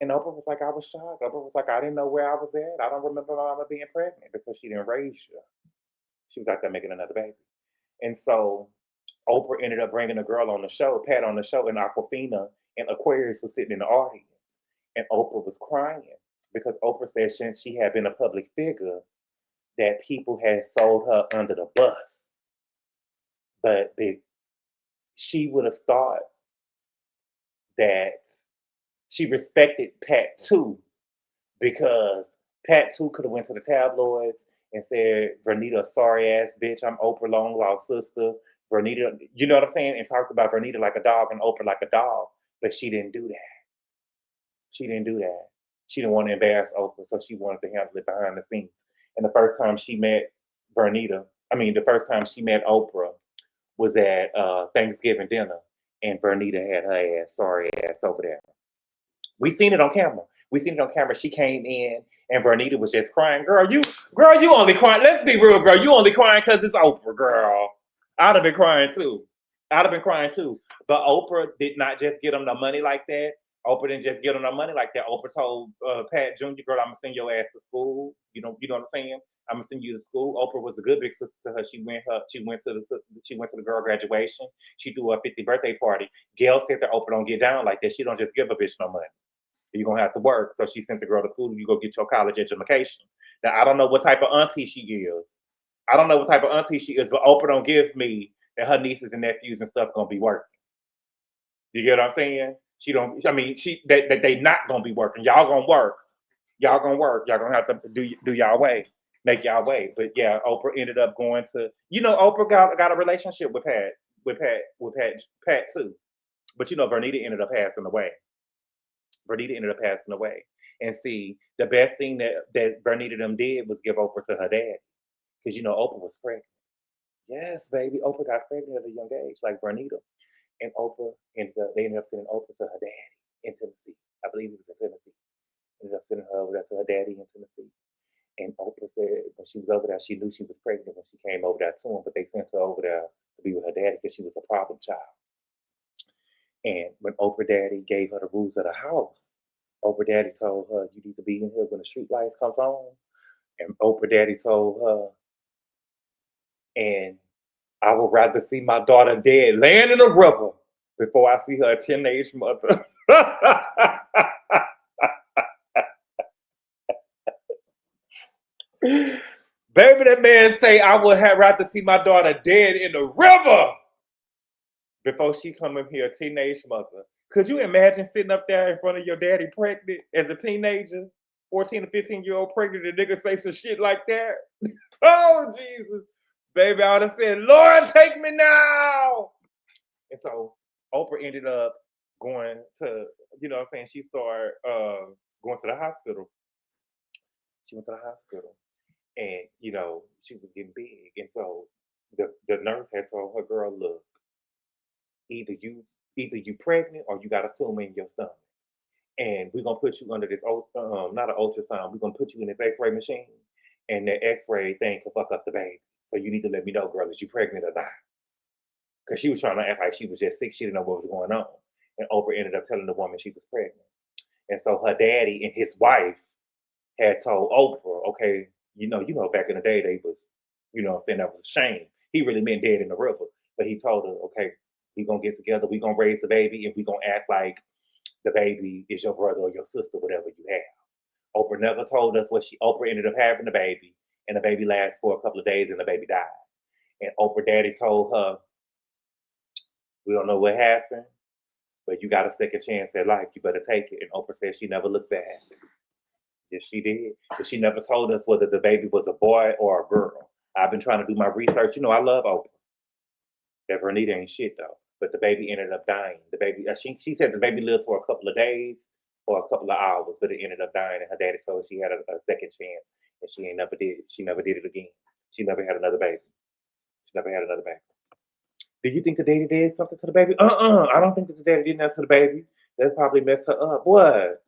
Speaker 1: And Oprah was like, "I was shocked." Oprah was like, "I didn't know where I was at. I don't remember my mama being pregnant because she didn't raise you. She was out there making another baby." And so Oprah ended up bringing a girl on the show, Pat on the show, and Aquafina and Aquarius was sitting in the audience. And Oprah was crying because Oprah said since she had been a public figure, that people had sold her under the bus. But she would have thought that she respected Pat 2 because Pat 2 could have went to the tabloids and said, "Vernita, sorry ass bitch, I'm Oprah long lost sister. Vernita," you know what I'm saying? And talked about Vernita like a dog and Oprah like a dog. But she didn't do that. She didn't do that. She didn't want to embarrass Oprah, so she wanted to handle it behind the scenes. And the first time she met Oprah was at Thanksgiving dinner, and Vernita had her sorry ass over there. We seen it on camera. She came in, and Vernita was just crying. Girl, you only crying. Let's be real, girl. You only crying because it's Oprah, girl. I'd have been crying too. I'd have been crying too. But Oprah did not just get them the money like that. Oprah didn't just get them the money like that. Oprah told Pat Jr., girl, I'm gonna send your ass to school. You know what I'm saying? I'm gonna send you to school. Oprah was a good big sister to her. She went to the girl graduation. She threw a 50th birthday party. Gail said that Oprah don't get down like that. She don't just give a bitch no money. You're gonna have to work. So she sent the girl to school. You go get your college education. Now I don't know what type of auntie she is. I don't know what type of auntie she is, but Oprah don't give me that her nieces and nephews and stuff gonna be working. You get what I'm saying? She don't. I mean, that they not gonna be working. Y'all gonna work. Y'all gonna work. Y'all gonna have to do y'all way, make y'all way. But yeah, Oprah ended up going to. Oprah got a relationship with Pat too. But Vernita ended up passing away. And see, the best thing that Bernita them did was give Oprah to her dad. Because Oprah was pregnant. Yes, baby. Oprah got pregnant at a young age, like Bernita. And Oprah they ended up sending Oprah to her daddy in Tennessee. I believe it was in Tennessee. Ended up sending her over there to her daddy in Tennessee. And Oprah said when she was over there, she knew she was pregnant when she came over there to him, but they sent her over there to be with her daddy because she was a problem child. And when Oprah daddy gave her the rules of the house, Oprah daddy told her, you need to be in here when the street lights comes on. And Oprah daddy told her, and I would rather see my daughter dead laying in a river before I see her teenage mother. Baby, that man say I would have rather see my daughter dead in the river before she come in here a teenage mother. Could you imagine sitting up there in front of your daddy pregnant as a teenager, 14 to 15-year-old pregnant, and nigga say some shit like that? Oh, Jesus. Baby, I would have said, Lord, take me now. And so Oprah ended up going to, she started going to the hospital. She went to the hospital and, she was getting big. And so the nurse had told her, girl, look, either you pregnant or you got a tumor in your stomach. And we're going to put you under this, not an ultrasound, we're going to put you in this x-ray machine. And the x-ray thing can fuck up the baby. So you need to let me know, girl, is you pregnant or not? Because she was trying to act like she was just sick. She didn't know what was going on. And Oprah ended up telling the woman she was pregnant. And so her daddy and his wife had told Oprah, okay, back in the day, they was, that was a shame. He really meant dead in the river. But he told her, okay, we're going to get together. We're going to raise the baby and we're going to act like the baby is your brother or your sister, whatever you have. Oprah never told us Oprah ended up having the baby. And the baby lasted for a couple of days and the baby died. And Oprah daddy told her, we don't know what happened, but you got a second chance at life. You better take it. And Oprah said she never looked back. Yes, she did. But she never told us whether the baby was a boy or a girl. I've been trying to do my research. I love Oprah. That Bernita ain't shit, though. But the baby ended up dying. The baby, she said the baby lived for a couple of days or a couple of hours, but it ended up dying. And her daddy told her she had a second chance. And she never did. She never did it again. She never had another baby. Do you think the daddy did something to the baby? I don't think that the daddy did nothing to the baby. That probably messed her up. What?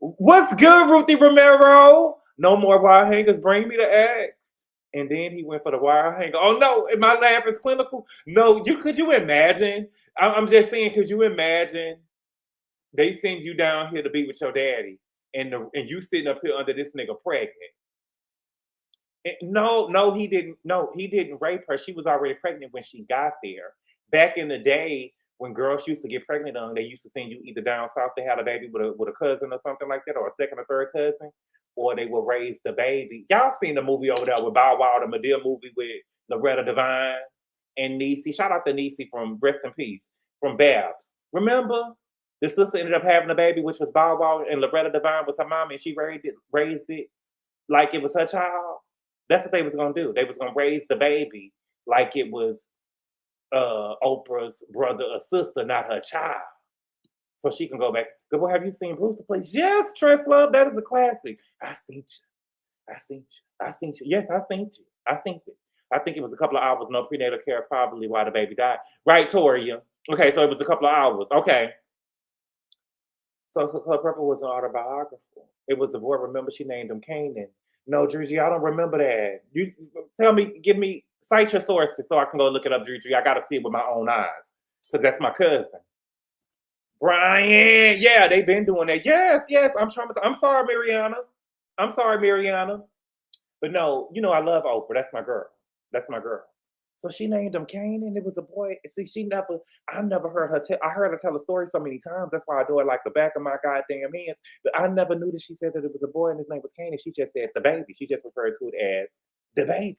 Speaker 1: What's good, Ruthie Romero? No more wire hangers. Bring me the egg. And then he went for the wire hanger. Oh no, my laugh is clinical. No, could you imagine? I'm just saying, could you imagine? They send you down here to be with your daddy, and you sitting up here under this nigga pregnant. No, he didn't. No, he didn't rape her. She was already pregnant when she got there. Back in the day, when girls used to get pregnant, they used to send you either down south to have a baby with a cousin or something like that, or a second or third cousin, or they would raise the baby. Y'all seen the movie over there with Bow Wow, the Madea movie with Loretta Devine and Niecy. Shout out to Niecy from Rest in Peace, from Babs. Remember? The sister ended up having a baby, which was Bow Wow, and Loretta Devine was her mom, and she raised it like it was her child. That's what they was gonna do. They was gonna raise the baby like it was Oprah's brother or sister, not her child. So she can go back. Well, have you seen Brewster Place? Yes, Tress Love, that is a classic. I seen you. Yes, I seen you. I seen it. I think it was a couple of hours, no prenatal care, probably why the baby died. Right, Toria? Okay, so it was a couple of hours. Okay. So Club Purple was an autobiography. It was a boy, remember she named him Kanan. No, Jersey, I don't remember that. You tell me, give me Cite your sources so I can go look it up, Gigi. I got to see it with my own eyes because that's my cousin. Brian, yeah, they've been doing that. Yes, I'm traumatized. I'm sorry, Mariana. I'm sorry, Mariana. But no, you know, I love Oprah. That's my girl. That's my girl. So she named him Kanan. It was a boy. See, I never heard her I heard her tell a story so many times. That's why I know it like the back of my goddamn hands. But I never knew that she said that it was a boy and his name was Kanan. She just said the baby. She just referred to it as the baby.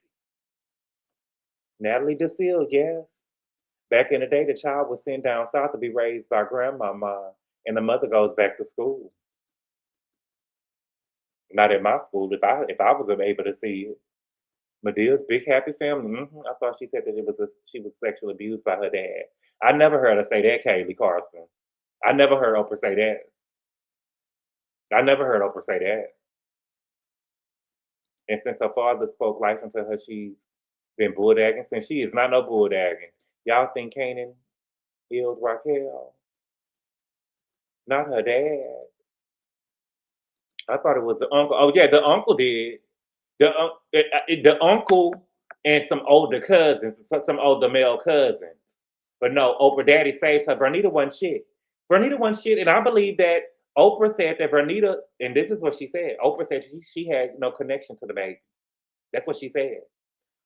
Speaker 1: Natalie DeSille, yes. Back in the day, the child was sent down south to be raised by grandmama, and the mother goes back to school. Not at my school. If I was able to see it. Medea's big happy family. I thought she said that she was sexually abused by her dad. I never heard her say that, Kaylee Carson. I never heard Oprah say that. I never heard Oprah say that. And since her father spoke life into her, she's been bulldagging. Since she is not no bulldagging. Y'all think Kanan healed Raquel? Not her dad. I thought it was the uncle. Oh yeah, the uncle did. The uncle and some older cousins, some older male cousins. But no, Oprah daddy saves her. Vernita wasn't shit. Vernita wasn't shit. And I believe that Oprah said that Vernita, and this is what she said. Oprah said she had no connection to the baby. That's what she said.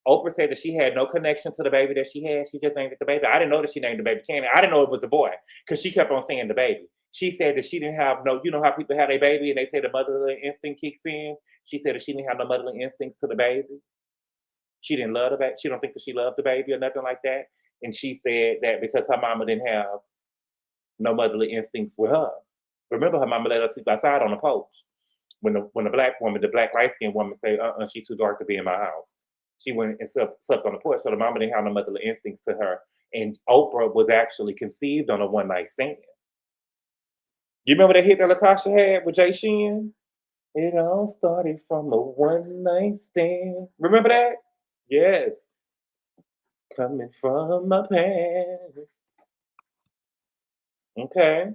Speaker 1: Oprah said that she had no connection to the baby that she had. She just named it the baby. I didn't know that she named the baby Kanan. I didn't know it was a boy because she kept on saying the baby. She said that she didn't have no, you know how people have a baby and they say the motherly instinct kicks in? She said that she didn't have no motherly instincts to the baby. She didn't love the baby. She don't think that she loved the baby or nothing like that. And she said that because her mama didn't have no motherly instincts with her. Remember, her mama let her sleep outside on the porch. When the black woman, the black light-skinned woman say, she's too dark to be in my house. She went and slept on the porch. So the mama didn't have no motherly instincts to her. And Oprah was actually conceived on a one-night stand. You remember that hit that Latasha had with Jay Shin? It all started from a one-night stand. Remember that? Yes. Coming from my past. Okay.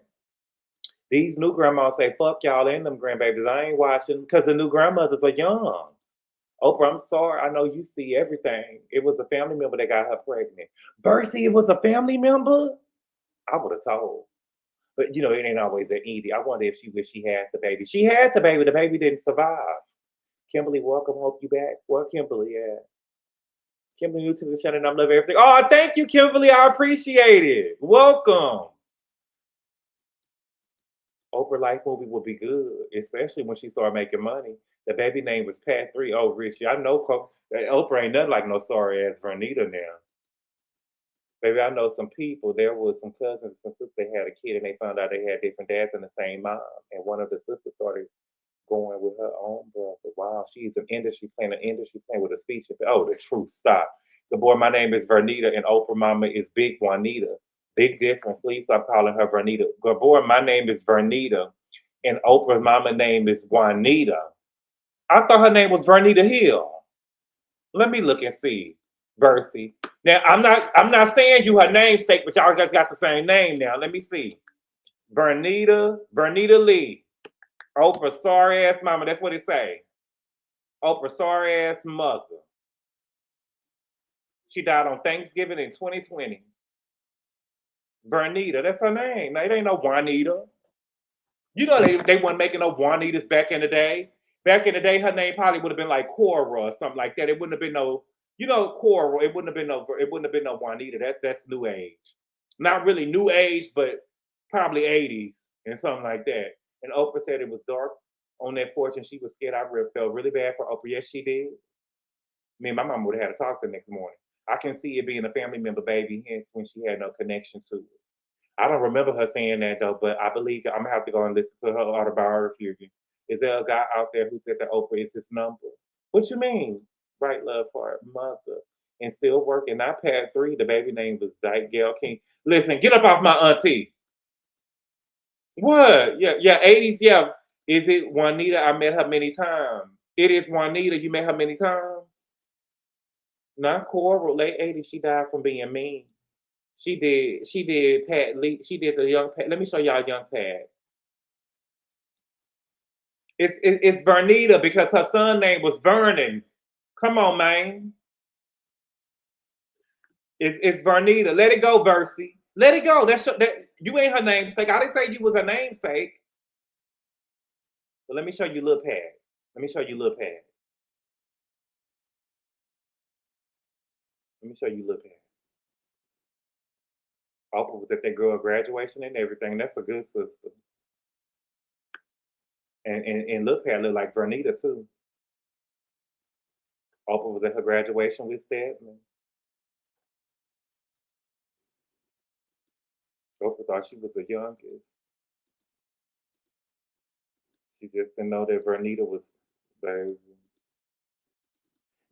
Speaker 1: These new grandmas say, fuck y'all and them grandbabies. I ain't watching because the new grandmothers are young. Oprah, I'm sorry. I know you see everything. It was a family member that got her pregnant. Bercy, it was a family member? I would have told. But, you know, it ain't always that easy. I wonder if she wished she had the baby. She had the baby. The baby didn't survive. Kimberly, welcome. Hope you back. Well, Kimberly, yeah. Kimberly, new to the channel, and I'm loving everything. Oh, thank you, Kimberly. I appreciate it. Welcome. Oprah Life movie will be good, especially when she started making money. The baby name was Pat 3. Oh, Richie, I know Oprah ain't nothing like no sorry ass Vernita now. Baby, I know some people. There was some cousins and sisters. They had a kid, and they found out they had different dads and the same mom. And one of the sisters started going with her own brother. Wow, she's an industry playing with a speech. Oh, the truth. Stop. Gabor, my name is Vernita, and Oprah mama is Big Juanita. Big difference. Please stop calling her Vernita. Gabor, my name is Vernita, and Oprah's mama name is Juanita. I thought her name was Vernita Hill. Let me look and see. Versi. Now I'm not saying you her namesake, but y'all just got the same name now. Let me see. Vernita Lee. Oprah sorry ass mama. That's what it say. Oprah sorry ass mother. She died on Thanksgiving in 2020. Vernita, that's her name. Now it ain't no Juanita. You know they weren't making no Juanitas back in the day. Back in the day, her name probably would have been like Cora or something like that. It wouldn't have been no, you know, Cora. It wouldn't have been no Juanita. That's new age. Not really new age, but probably 80s and something like that. And Oprah said it was dark on that porch and she was scared. I felt really bad for Oprah. Yes, she did. Me and my mom would have had to talk the next morning. I can see it being a family member baby, hence when she had no connection to it. I don't remember her saying that though, but I believe I'm gonna have to go and listen to her autobiography again. Is there a guy out there who said that Oprah is his number? What you mean? Right, love for mother. And still working. Not Pat 3. The baby name was Dyke Gail King. Listen, get up off my auntie. What? Yeah, 80s, yeah. Is it Juanita? I met her many times. It is Juanita. You met her many times? Not Coral. Late 80s, she died from being mean. She did Pat Lee. She did the young Pat. Let me show y'all young Pat. It's Vernita because her son name was Vernon. Come on, man. It's Vernita. Let it go, Versi. Let it go. That you ain't her namesake. I didn't say you was her namesake. But let me show you Lil Pat. Let me show you Lil Pat. Let me show you Lil Pat. Oprah was at that girl graduation and everything. That's a good sister. And Lil Pat looked like Vernita too. Oprah was at her graduation with Stedman. Oprah thought she was the youngest. She just didn't know that Vernita was baby.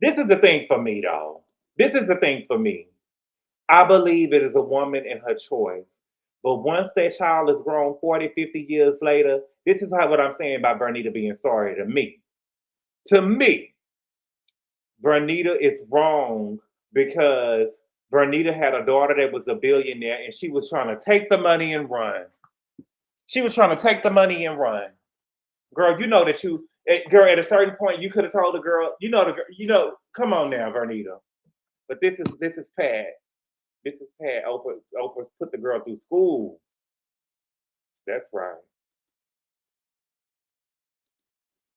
Speaker 1: This is the thing for me, though. This is the thing for me. I believe it is a woman and her choice. But once that child is grown 40, 50 years later, this is what I'm saying about Vernita being sorry to me. To me, Vernita is wrong because Vernita had a daughter that was a billionaire and she was trying to take the money and run. She was trying to take the money and run. Girl, you know that girl, at a certain point, you could have told the girl, come on now, Vernita. But this is Pat. This is Pat. Oprah put the girl through school. That's right.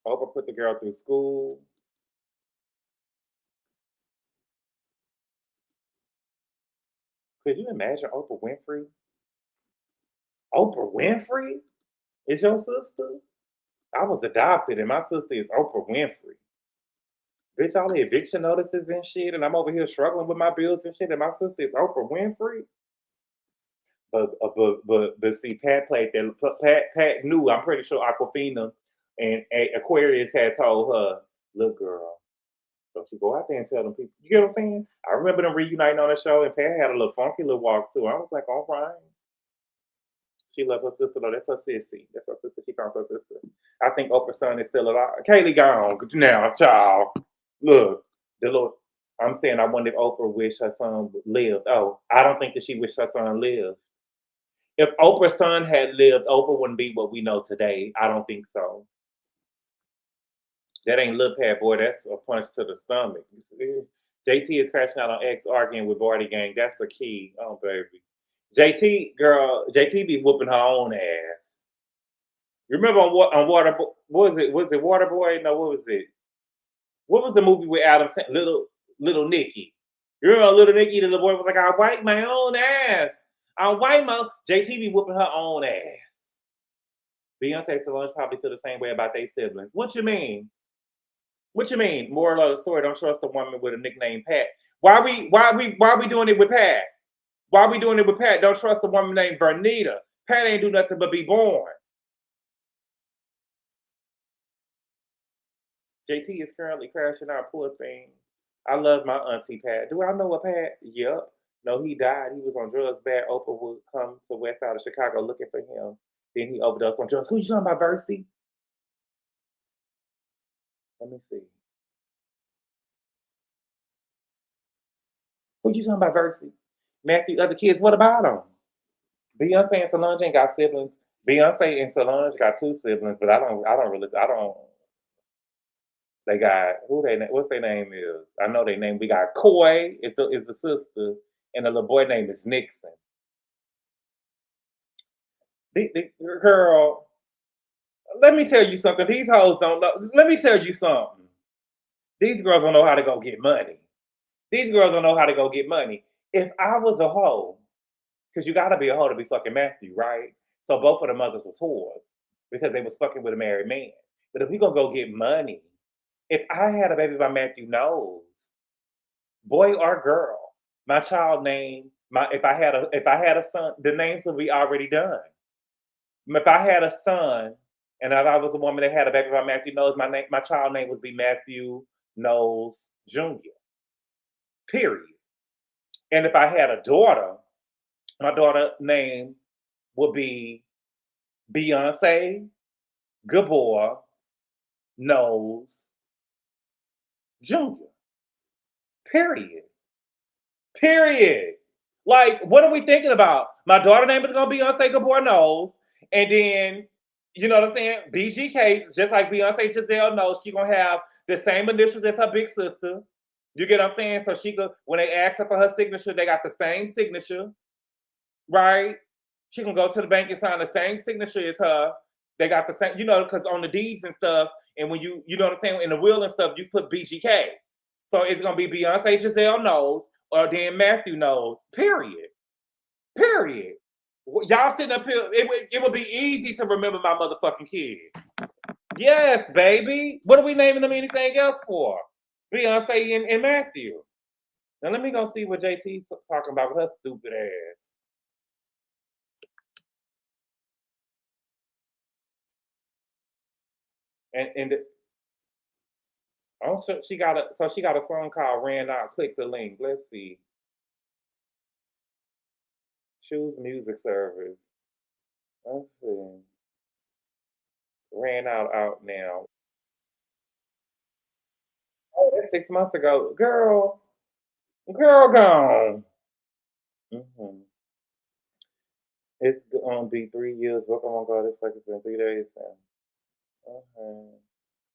Speaker 1: Oprah put the girl through school. Could you imagine Oprah Winfrey? Oprah Winfrey is your sister? I was adopted and my sister is Oprah Winfrey. Bitch, all the eviction notices and shit, and I'm over here struggling with my bills and shit, and my sister is Oprah Winfrey. But see, Pat played that. Pat knew, I'm pretty sure Aquafina and Aquarius had told her, look, girl, don't you go out there and tell them people. You get what I'm saying? I remember them reuniting on the show, and Pat had a little funky little walk too. I was like, all right. She loved her sister, though. That's her sissy. That's her sister. She called her sister. I think Oprah's son is still alive. Kaylee gone now, child. Look, I'm saying I wonder if Oprah wished her son lived. Oh, I don't think that she wished her son lived. If Oprah's son had lived, Oprah wouldn't be what we know today. I don't think so. That ain't Lil Pat, boy. That's a punch to the stomach. JT is crashing out on X, arguing with Barty Gang. That's the key. Oh, baby. JT be whooping her own ass. You remember on Waterboy? What was it? Was it Waterboy? No, what was it? What was the movie with Adam Sandler? Little Nicky. You remember Little Nicky? The little boy was like, I wipe my own ass. I wipe my... JT be whooping her own ass. Beyonce and Solange probably feel the same way about their siblings. What you mean? What you mean? Moral of the story, don't trust a woman with a nickname Pat. Why we doing it with Pat? Why we doing it with Pat? Don't trust a woman named Vernita. Pat ain't do nothing but be born. JT is currently crashing out, poor thing. I love my auntie Pat. Do I know a Pat? Yep. No, he died. He was on drugs bad. Oprah would come to west side of Chicago looking for him. Then he overdosed on drugs. Who you talking about, Versi? Let me see. Who you talking about, Versi? Matthew, other kids, what about them? Beyonce and Solange ain't got siblings. Beyonce and Solange got 2 siblings, but I don't. They got what's their name is? I know their name. We got Coy is the sister, and the little boy name is Nixon. Girl, let me tell you something. These hoes don't know. Let me tell you something. These girls don't know how to go get money. These girls don't know how to go get money. If I was a hoe, because you gotta be a hoe to be fucking Matthew, right? So both of the mothers was whores because they was fucking with a married man. But if we gonna go get money, if I had a baby by Matthew Knowles, boy or girl, my child name, if I had a son, the names would be already done. If I had a son, and if I was a woman that had a baby by Matthew Knowles, my child name would be Matthew Knowles Jr. Period. And if I had a daughter, my daughter name would be Beyonce Gabor Knowles Jr. Period. Like, what are we thinking about? My daughter's name is gonna be Beyonce Gabor Knowles, and then, you know what I'm saying? BGK, just like Beyonce Giselle Knowles, she's gonna have the same initials as her big sister. You get what I'm saying? So she could, when they ask her for her signature, they got the same signature, right? She can go to the bank and sign the same signature as her. They got the same, you know, because on the deeds and stuff, and when you know what I'm saying, in the will and stuff, you put BGK. So it's gonna be Beyonce Giselle knows, or then Matthew knows. Period. Period. Y'all sitting up here, it would be easy to remember my motherfucking kids. Yes, baby. What are we naming them anything else for? Beyonce and Matthew. Now let me go see what JT's talking about with her stupid ass. And also she got a song called Ran Out. Click the link. Let's see. Choose music service. Let's see. Ran out now. Oh, that's 6 months ago. Girl gone. Mm-hmm. It's gonna be 3 years. Welcome on God. It's like it's been 3 days now. Okay.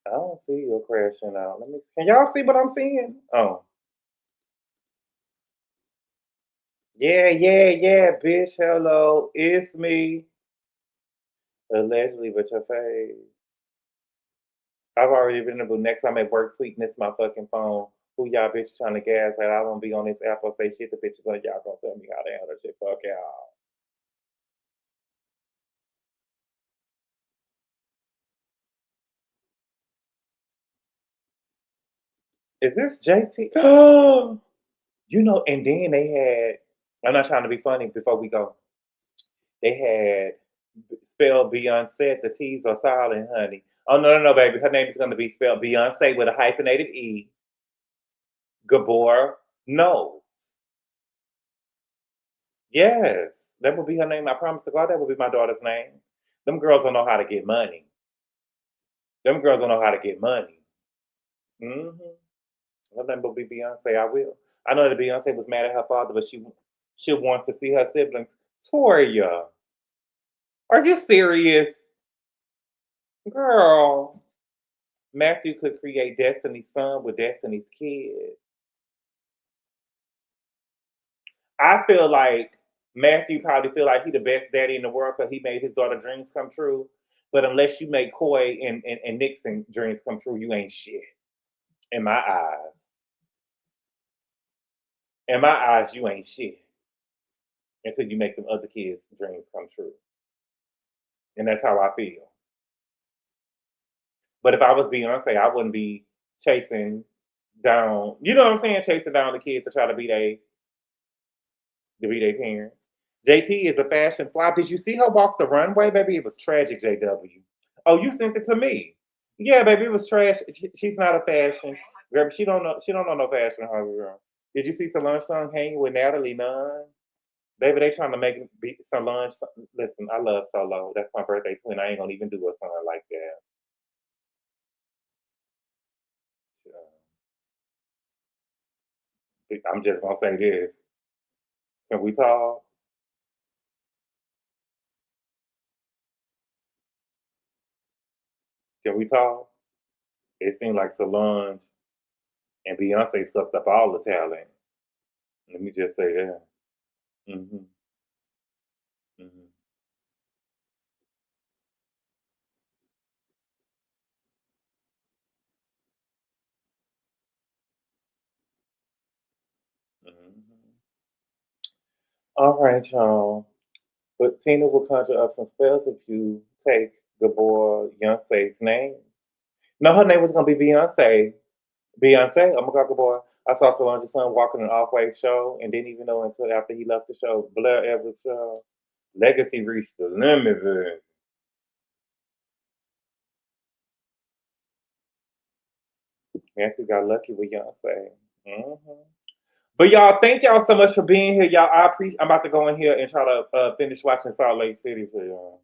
Speaker 1: I don't see you crashing out. Can y'all see what I'm seeing? Oh. Yeah, bitch. Hello. It's me. Allegedly with your face. I've already been able next time at work tweeting this my fucking phone. Who y'all bitch trying to gas at? I don't be on this app or say shit. The bitches like y'all gonna tell me how to handle shit. Fuck y'all. Is this JT? Oh, you know, and then they had, I'm not trying to be funny before we go. They had spelled Beyonce, the T's are silent, honey. Oh, no, baby. Her name is going to be spelled Beyonce with a hyphenated E. Gabor knows. Yes, that would be her name. I promise to God that would be my daughter's name. Them girls don't know how to get money. Them girls don't know how to get money. Mm-hmm. Her name will be Beyonce. I will. I know that Beyonce was mad at her father, but she wants to see her siblings. Toria, are you serious? Girl, Matthew could create Destiny's son with Destiny's kid. I feel like Matthew probably feel like he the best daddy in the world because he made his daughter dreams come true. But unless you make Coy and Nixon dreams come true, you ain't shit. In my eyes. In my eyes, you ain't shit. Until you make them other kids' dreams come true. And that's how I feel. But if I was Beyonce, I wouldn't be chasing down, you know what I'm saying? Chasing down the kids to try to be their parents. JT is a fashion fly. Did you see her walk the runway, baby? It was tragic, JW. Oh, you sent it to me. Yeah, baby, it was trash. She's not a fashion girl. She don't know no fashion, hungry girl. Did you see Solange Song hanging with Natalie Nunn? Baby, they trying to make Solange. Listen, I love Solo. That's my birthday twin. I ain't gonna even do a song like that. I'm just gonna say this. Can we talk? Can we talk? It seemed like Solange and Beyonce sucked up all the talent. Let me just say that. Mm-hmm. Mm-hmm. Mm-hmm. All right, y'all. But Tina will conjure up some spells if you take Gabor Beyonce's name. No, her name was gonna be Beyonce. Beyonce. Oh my God, Gabor. I saw Solange's son walking an off-white show and didn't even know until after he left the show. Blair Evans' show. Legacy reached the limit. Matthew got lucky with Beyonce. Mm-hmm. But y'all, thank y'all so much for being here, y'all. I'm about to go in here and try to finish watching Salt Lake City for y'all.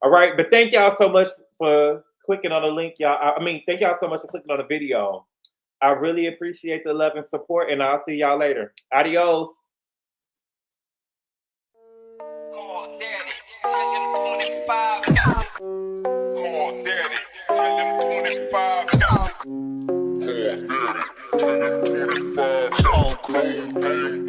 Speaker 1: All right, but thank y'all so much for clicking on the link, y'all. Thank y'all so much for clicking on the video. I really appreciate the love and support, and I'll see y'all later. Adios.
Speaker 8: Call Daddy, tell him 25. Call Daddy, tell him 25. Call Daddy, tell him 25. Call daddy.